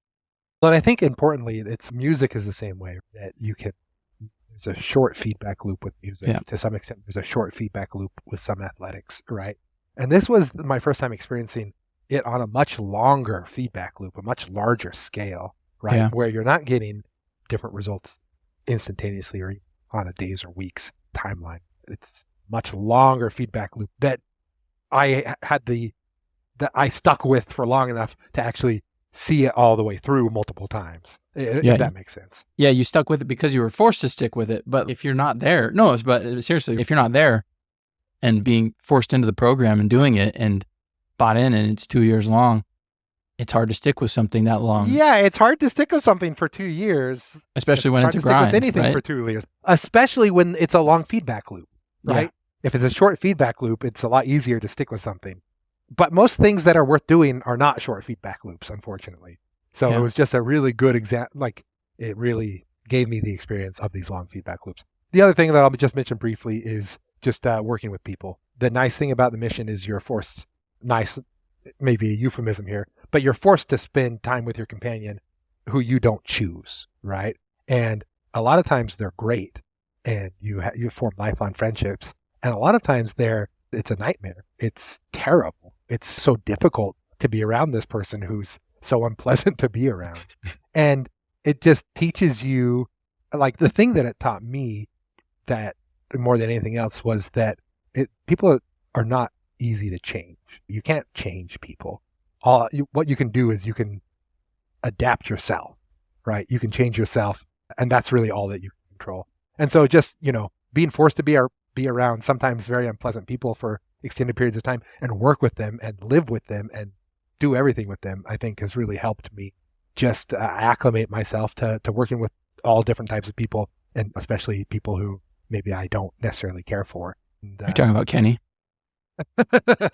Speaker 2: But I think importantly, music is the same way, that there's a short feedback loop with music. Yeah. To some extent, there's a short feedback loop with some athletics, right? And this was my first time experiencing it on a much longer feedback loop, a much larger scale, right? Yeah. Where you're not getting different results instantaneously or on a days or weeks timeline. It's much longer feedback loop that I stuck with for long enough to actually see it all the way through multiple times. If that makes sense. Yeah,
Speaker 1: you stuck with it because you were forced to stick with it. But if you're not there, but seriously, if you're not there and being forced into the program and doing it and bought in and it's 2 years long, it's hard to stick with something that long.
Speaker 2: Yeah, it's hard to stick with something for 2 years.
Speaker 1: Especially when it's a grind.
Speaker 2: Stick with anything for 2 years. Especially when it's a long feedback loop, right? Yeah. If it's a short feedback loop, it's a lot easier to stick with something. But most things that are worth doing are not short feedback loops, unfortunately. So it was just a really good example. It really gave me the experience of these long feedback loops. The other thing that I'll just mention briefly is just working with people. The nice thing about the mission is you're forced, maybe a euphemism here, but you're forced to spend time with your companion who you don't choose, right? And a lot of times they're great and you form lifelong friendships. And a lot of times it's a nightmare. It's terrible. It's so difficult to be around this person who's so unpleasant to be around. And it just teaches you, the thing that it taught me that more than anything else was that people are not easy to change. You can't change people. What you can do is you can adapt yourself, right? You can change yourself, and that's really all that you can control. And so just, being forced to be around sometimes very unpleasant people for extended periods of time and work with them and live with them and do everything with them, I think has really helped me just acclimate myself to working with all different types of people, and especially people who maybe I don't necessarily care for. And,
Speaker 1: You're talking about Kenny?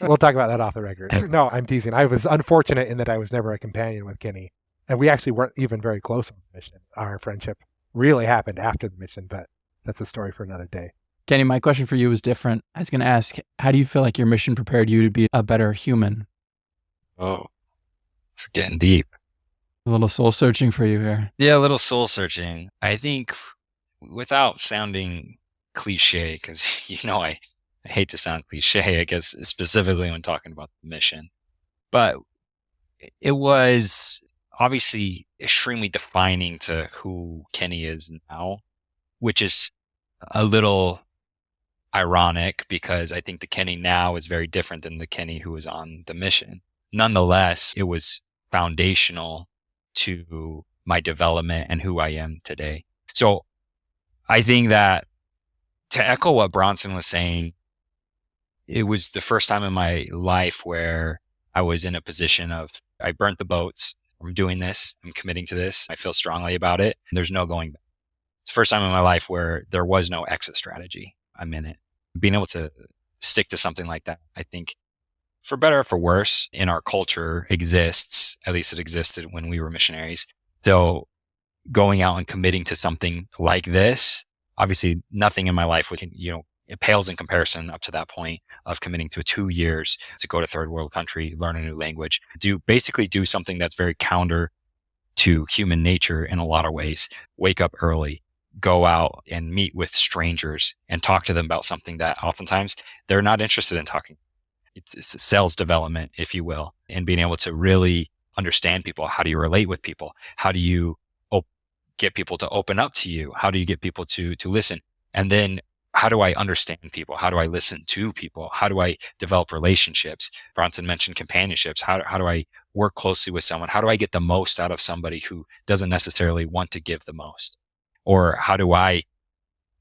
Speaker 2: We'll talk about that off the record. No, I'm teasing. I was unfortunate in that I was never a companion with Kenny. And we actually weren't even very close on the mission. Our friendship really happened after the mission, but that's a story for another day.
Speaker 1: Kenny, my question for you was different. I was going to ask, how do you feel like your mission prepared you to be a better human?
Speaker 3: Oh, it's getting deep.
Speaker 1: A little soul searching for you here.
Speaker 3: Yeah, a little soul searching. I think without sounding cliche, because, I hate to sound cliche, I guess, specifically when talking about the mission. But it was obviously extremely defining to who Kenny is now, which is a little ironic because I think the Kenny now is very different than the Kenny who was on the mission. nonetheless, it was foundational to my development and who I am today. So I think that, to echo what Bronzson was saying, it was the first time in my life where I was in a position of, I burnt the boats. I'm doing this. I'm committing to this. I feel strongly about it. There's no going back. It's the first time in my life where there was no exit strategy. I'm in it. Being able to stick to something like that, I think, for better or for worse, in our culture exists. At least it existed when we were missionaries. So going out and committing to something like this, obviously nothing in my life would, it pales in comparison up to that point of committing to 2 years to go to third world country, learn a new language, basically do something that's very counter to human nature in a lot of ways. Wake up early, go out and meet with strangers and talk to them about something that oftentimes they're not interested in talking. It's sales development, if you will, and being able to really understand people. How do you relate with people? How do you get people to open up to you? How do you get people to listen? And then how do I understand people? How do I listen to people? How do I develop relationships? Bronzson mentioned companionships. How do I work closely with someone? How do I get the most out of somebody who doesn't necessarily want to give the most? Or how do I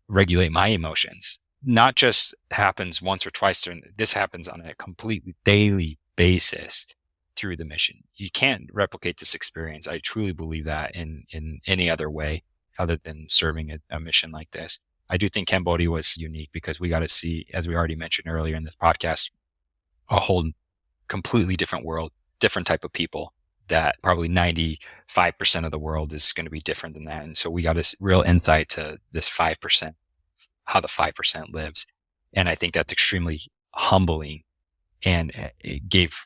Speaker 3: regulate my emotions? Not just happens once or twice. This happens on a completely daily basis through the mission. You can't replicate this experience. I truly believe that in any other way other than serving a mission like this. I do think Cambodia was unique because we got to see, as we already mentioned earlier in this podcast, a whole completely different world, different type of people that probably 95% of the world is going to be different than that. And so we got a real insight to this 5%, how the 5% lives. And I think that's extremely humbling, and it gave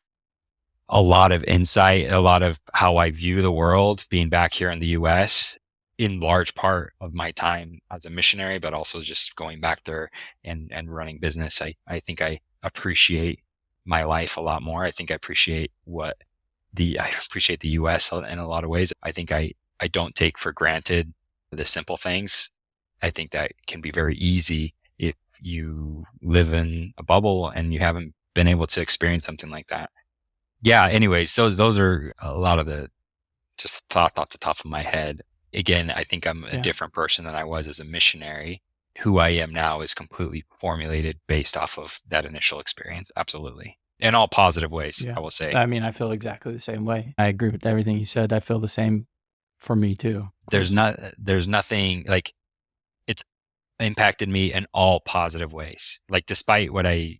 Speaker 3: a lot of insight, a lot of how I view the world being back here in the US, in large part of my time as a missionary, but also just going back there and running business. I think I appreciate my life a lot more. I think I appreciate the US in a lot of ways. I think I don't take for granted the simple things. I think that can be very easy if you live in a bubble and you haven't been able to experience something like that. Yeah. Anyways, those are a lot of the just thoughts off the top of my head. Again, I think I'm a different person than I was as a missionary. Who I am now is completely formulated based off of that initial experience. Absolutely. In all positive ways, I will say.
Speaker 1: I mean, I feel exactly the same way. I agree with everything you said. I feel the same for me too.
Speaker 3: There's nothing like, it's impacted me in all positive ways. Like, despite what I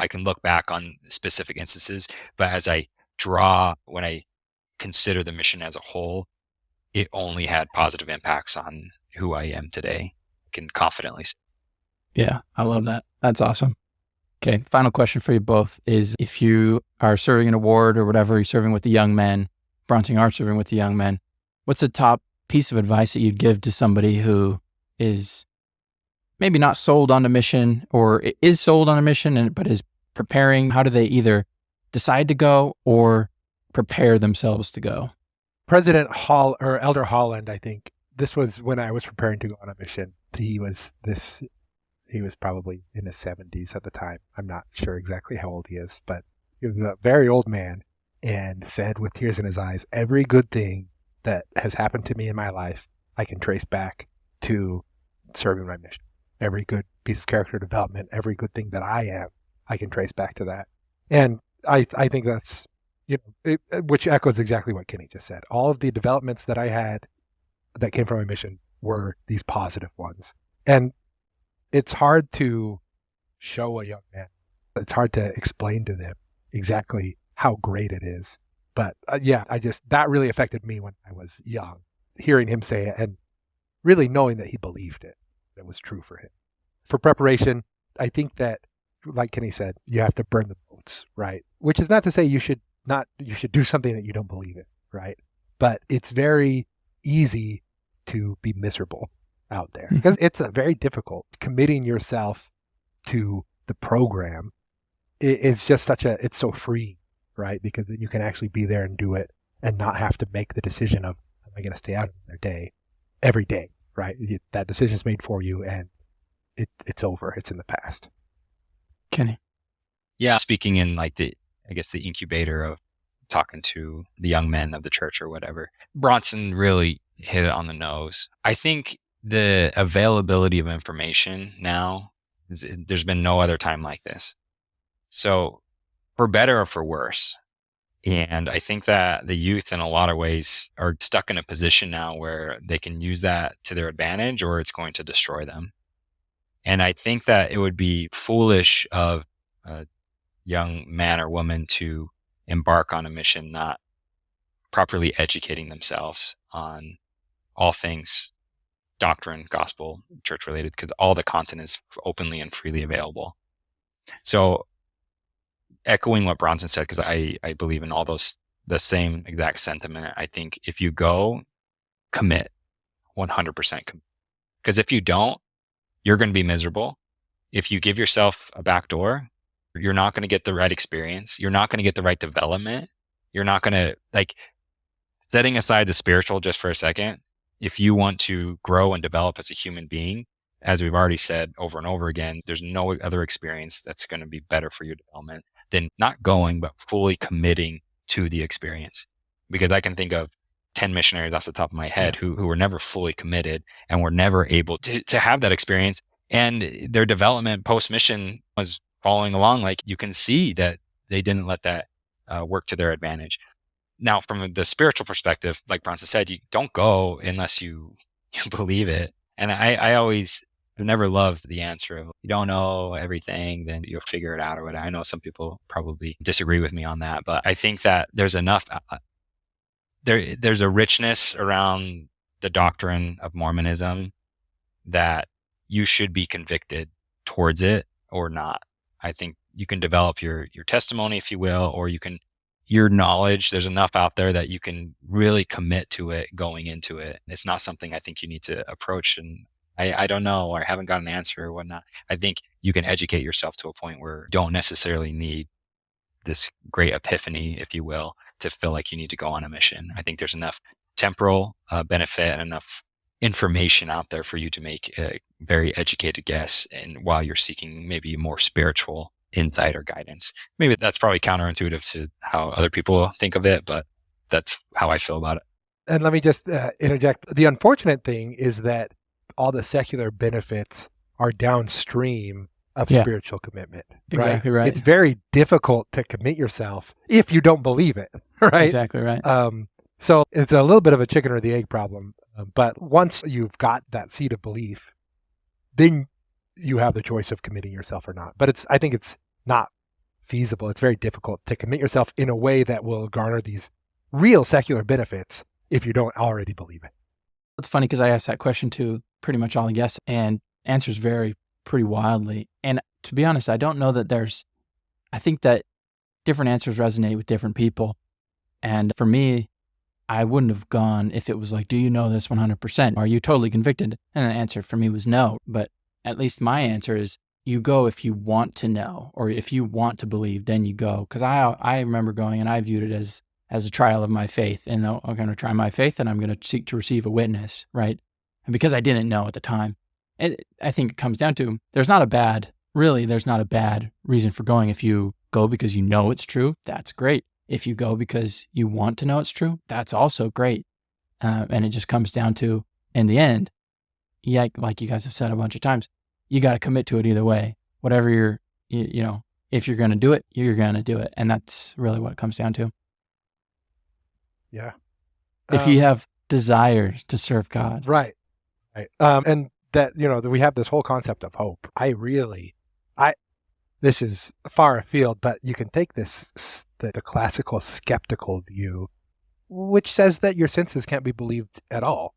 Speaker 3: can look back on specific instances, but when I consider the mission as a whole, it only had positive impacts on who I am today. I can confidently say.
Speaker 1: Yeah, I love that. That's awesome. Okay, final question for you both is, if you are serving an award or whatever, you're serving with the young men, Bronzson, you are serving with the young men, what's the top piece of advice that you'd give to somebody who is maybe not sold on a mission, or is sold on a mission but is preparing? How do they either decide to go or prepare themselves to go?
Speaker 2: President Hall, or Elder Holland, I think this was when I was preparing to go on a mission. He was probably in his 70s at the time. I'm not sure exactly how old he is, but he was a very old man, and said with tears in his eyes, every good thing that has happened to me in my life, I can trace back to serving my mission. Every good piece of character development, every good thing that I am, I can trace back to that. And I think that's, which echoes exactly what Kenny just said. All of the developments that I had that came from my mission were these positive ones. And it's hard to show a young man. It's hard to explain to them exactly how great it is. But that really affected me when I was young, hearing him say it and really knowing that he believed it. That was true for him. For preparation, I think that, like Kenny said, you have to burn the boats, right? Which is not to say you should do something that you don't believe in, right? But it's very easy to be miserable out there because it's very difficult. Committing yourself to the program is just it's so free, right? Because then you can actually be there and do it and not have to make the decision of, am I going to stay out another day every day, right? That decision is made for you, and it's over. It's in the past.
Speaker 1: Kenny.
Speaker 3: Yeah. Speaking in like the incubator of talking to the young men of the church or whatever. Bronzson really hit it on the nose. I think the availability of information now, there's been no other time like this. So for better or for worse. And I think that the youth in a lot of ways are stuck in a position now where they can use that to their advantage or it's going to destroy them. And I think that it would be foolish of a young man or woman to embark on a mission not properly educating themselves on all things doctrine, gospel, church related, because all the content is openly and freely available. So echoing what Bronzson said, because I believe in all those, the same exact sentiment. I think if you go, commit 100%. Because if you don't, you're going to be miserable. If you give yourself a back door, you're not going to get the right experience. You're not going to get the right development. You're not going to, like, setting aside the spiritual just for a second, if you want to grow and develop as a human being, as we've already said over and over again, there's no other experience that's going to be better for your development than not going, but fully committing to the experience. Because I can think of 10 missionaries off the top of my head who were never fully committed and were never able to have that experience. And their development post-mission was following along. Like, you can see that they didn't let that work to their advantage. Now, from the spiritual perspective, like Bronzson said, you don't go unless you believe it. And I always never loved the answer of, you don't know everything, then you'll figure it out or whatever. I know some people probably disagree with me on that, but I think that there's enough, there's a richness around the doctrine of Mormonism that you should be convicted towards it or not. I think you can develop your testimony, if you will, or you can, your knowledge, there's enough out there that you can really commit to it going into it. It's not something I think you need to approach. And I don't know, or I haven't got an answer or whatnot. I think you can educate yourself to a point where you don't necessarily need this great epiphany, if you will, to feel like you need to go on a mission. I think there's enough temporal benefit and enough information out there for you to make a very educated guess, and while you're seeking maybe more spiritual insight or guidance. Maybe that's probably counterintuitive to how other people think of it, but that's how I feel about it.
Speaker 2: And let me just interject. The unfortunate thing is that all the secular benefits are downstream of spiritual commitment.
Speaker 1: Exactly right.
Speaker 2: It's very difficult to commit yourself if you don't believe it, right?
Speaker 1: Exactly right.
Speaker 2: So it's a little bit of a chicken or the egg problem. But once you've got that seed of belief, then you have the choice of committing yourself or not. But I think it's not feasible. It's very difficult to commit yourself in a way that will garner these real secular benefits if you don't already believe it.
Speaker 1: It's funny because I asked that question to pretty much all the guests, and answers vary pretty wildly. And to be honest, I don't know that I think that different answers resonate with different people. And for me, I wouldn't have gone if it was like, do you know this 100%? Are you totally convicted? And the answer for me was no. But at least my answer is, you go if you want to know, or if you want to believe, then you go. Because I remember going, and I viewed it as a trial of my faith. And I'm going to try my faith, and I'm going to seek to receive a witness, right? And because I didn't know at the time, I think it comes down to, there's not a bad reason for going. If you go because you know it's true, that's great. If you go because you want to know it's true, that's also great. And it just comes down to, in the end, like you guys have said a bunch of times, you got to commit to it either way. Whatever if you're going to do it, you're going to do it. And that's really what it comes down to.
Speaker 2: Yeah.
Speaker 1: If you have desires to serve God.
Speaker 2: Right. And that, that we have this whole concept of hope. This is far afield, but you can take the classical skeptical view, which says that your senses can't be believed at all,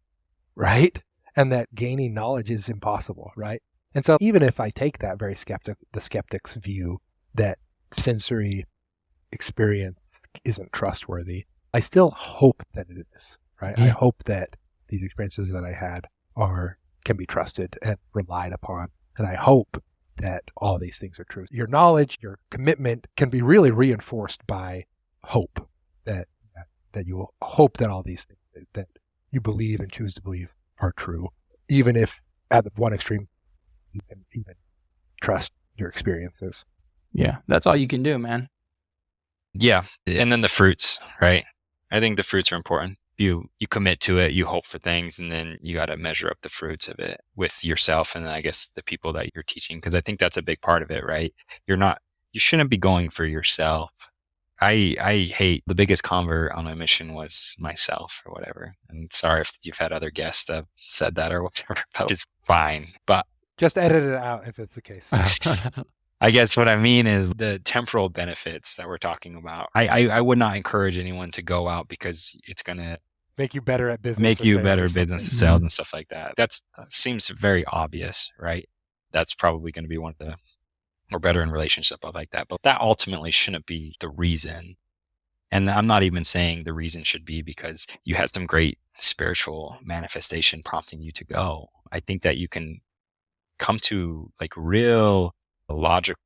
Speaker 2: right? And that gaining knowledge is impossible, right? And so even if I take that the skeptic's view that sensory experience isn't trustworthy, I still hope that it is, right? Yeah. I hope that these experiences that I had can be trusted and relied upon. And I hope that all these things are true. Your knowledge, your commitment can be really reinforced by hope, that you hope that all these things that you believe and choose to believe are true, even if at the one extreme you can even trust your experiences.
Speaker 1: Yeah, that's all you can do, man.
Speaker 3: Yeah. And then the fruits, right? I think the fruits are important. You commit to it, you hope for things, and then you got to measure up the fruits of it with yourself and I guess the people that you're teaching. Because I think that's a big part of it, right? You shouldn't be going for yourself. I hate the biggest convert on my mission was myself or whatever. And sorry if you've had other guests that said that or whatever, but it's fine. But
Speaker 2: Just edit it out if it's the case.
Speaker 3: I guess what I mean is the temporal benefits that we're talking about. I would not encourage anyone to go out because it's going to
Speaker 2: make you better at business.
Speaker 3: Make
Speaker 2: or
Speaker 3: you
Speaker 2: sales
Speaker 3: better
Speaker 2: or
Speaker 3: at business
Speaker 2: something.
Speaker 3: sales and stuff like that. That seems very obvious, right? That's probably going to be one of the, or better in relationship of like that. But that ultimately shouldn't be the reason. And I'm not even saying the reason should be because you had some great spiritual manifestation prompting you to go. I think that you can come to like real logic.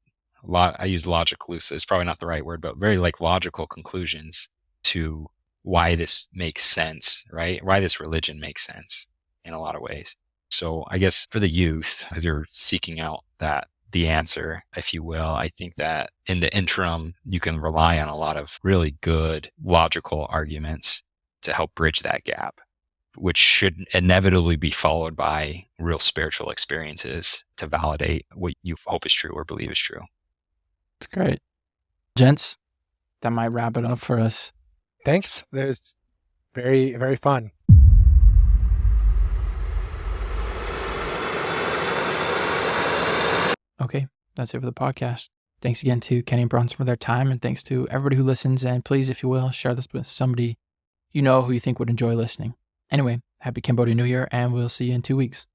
Speaker 3: I use logic loosely. It's probably not the right word, but very like logical conclusions to why this makes sense, right? Why this religion makes sense in a lot of ways. So I guess for the youth, as you're seeking out the answer, if you will, I think that in the interim, you can rely on a lot of really good logical arguments to help bridge that gap, which should inevitably be followed by real spiritual experiences to validate what you hope is true or believe is true.
Speaker 1: That's great. Gents, that might wrap it up for us.
Speaker 2: Thanks. That was very, very fun.
Speaker 1: Okay, that's it for the podcast. Thanks again to Kenny and Bronzson for their time, and thanks to everybody who listens. And please, if you will, share this with somebody you know who you think would enjoy listening. Anyway, happy Cambodian New Year, and we'll see you in 2 weeks.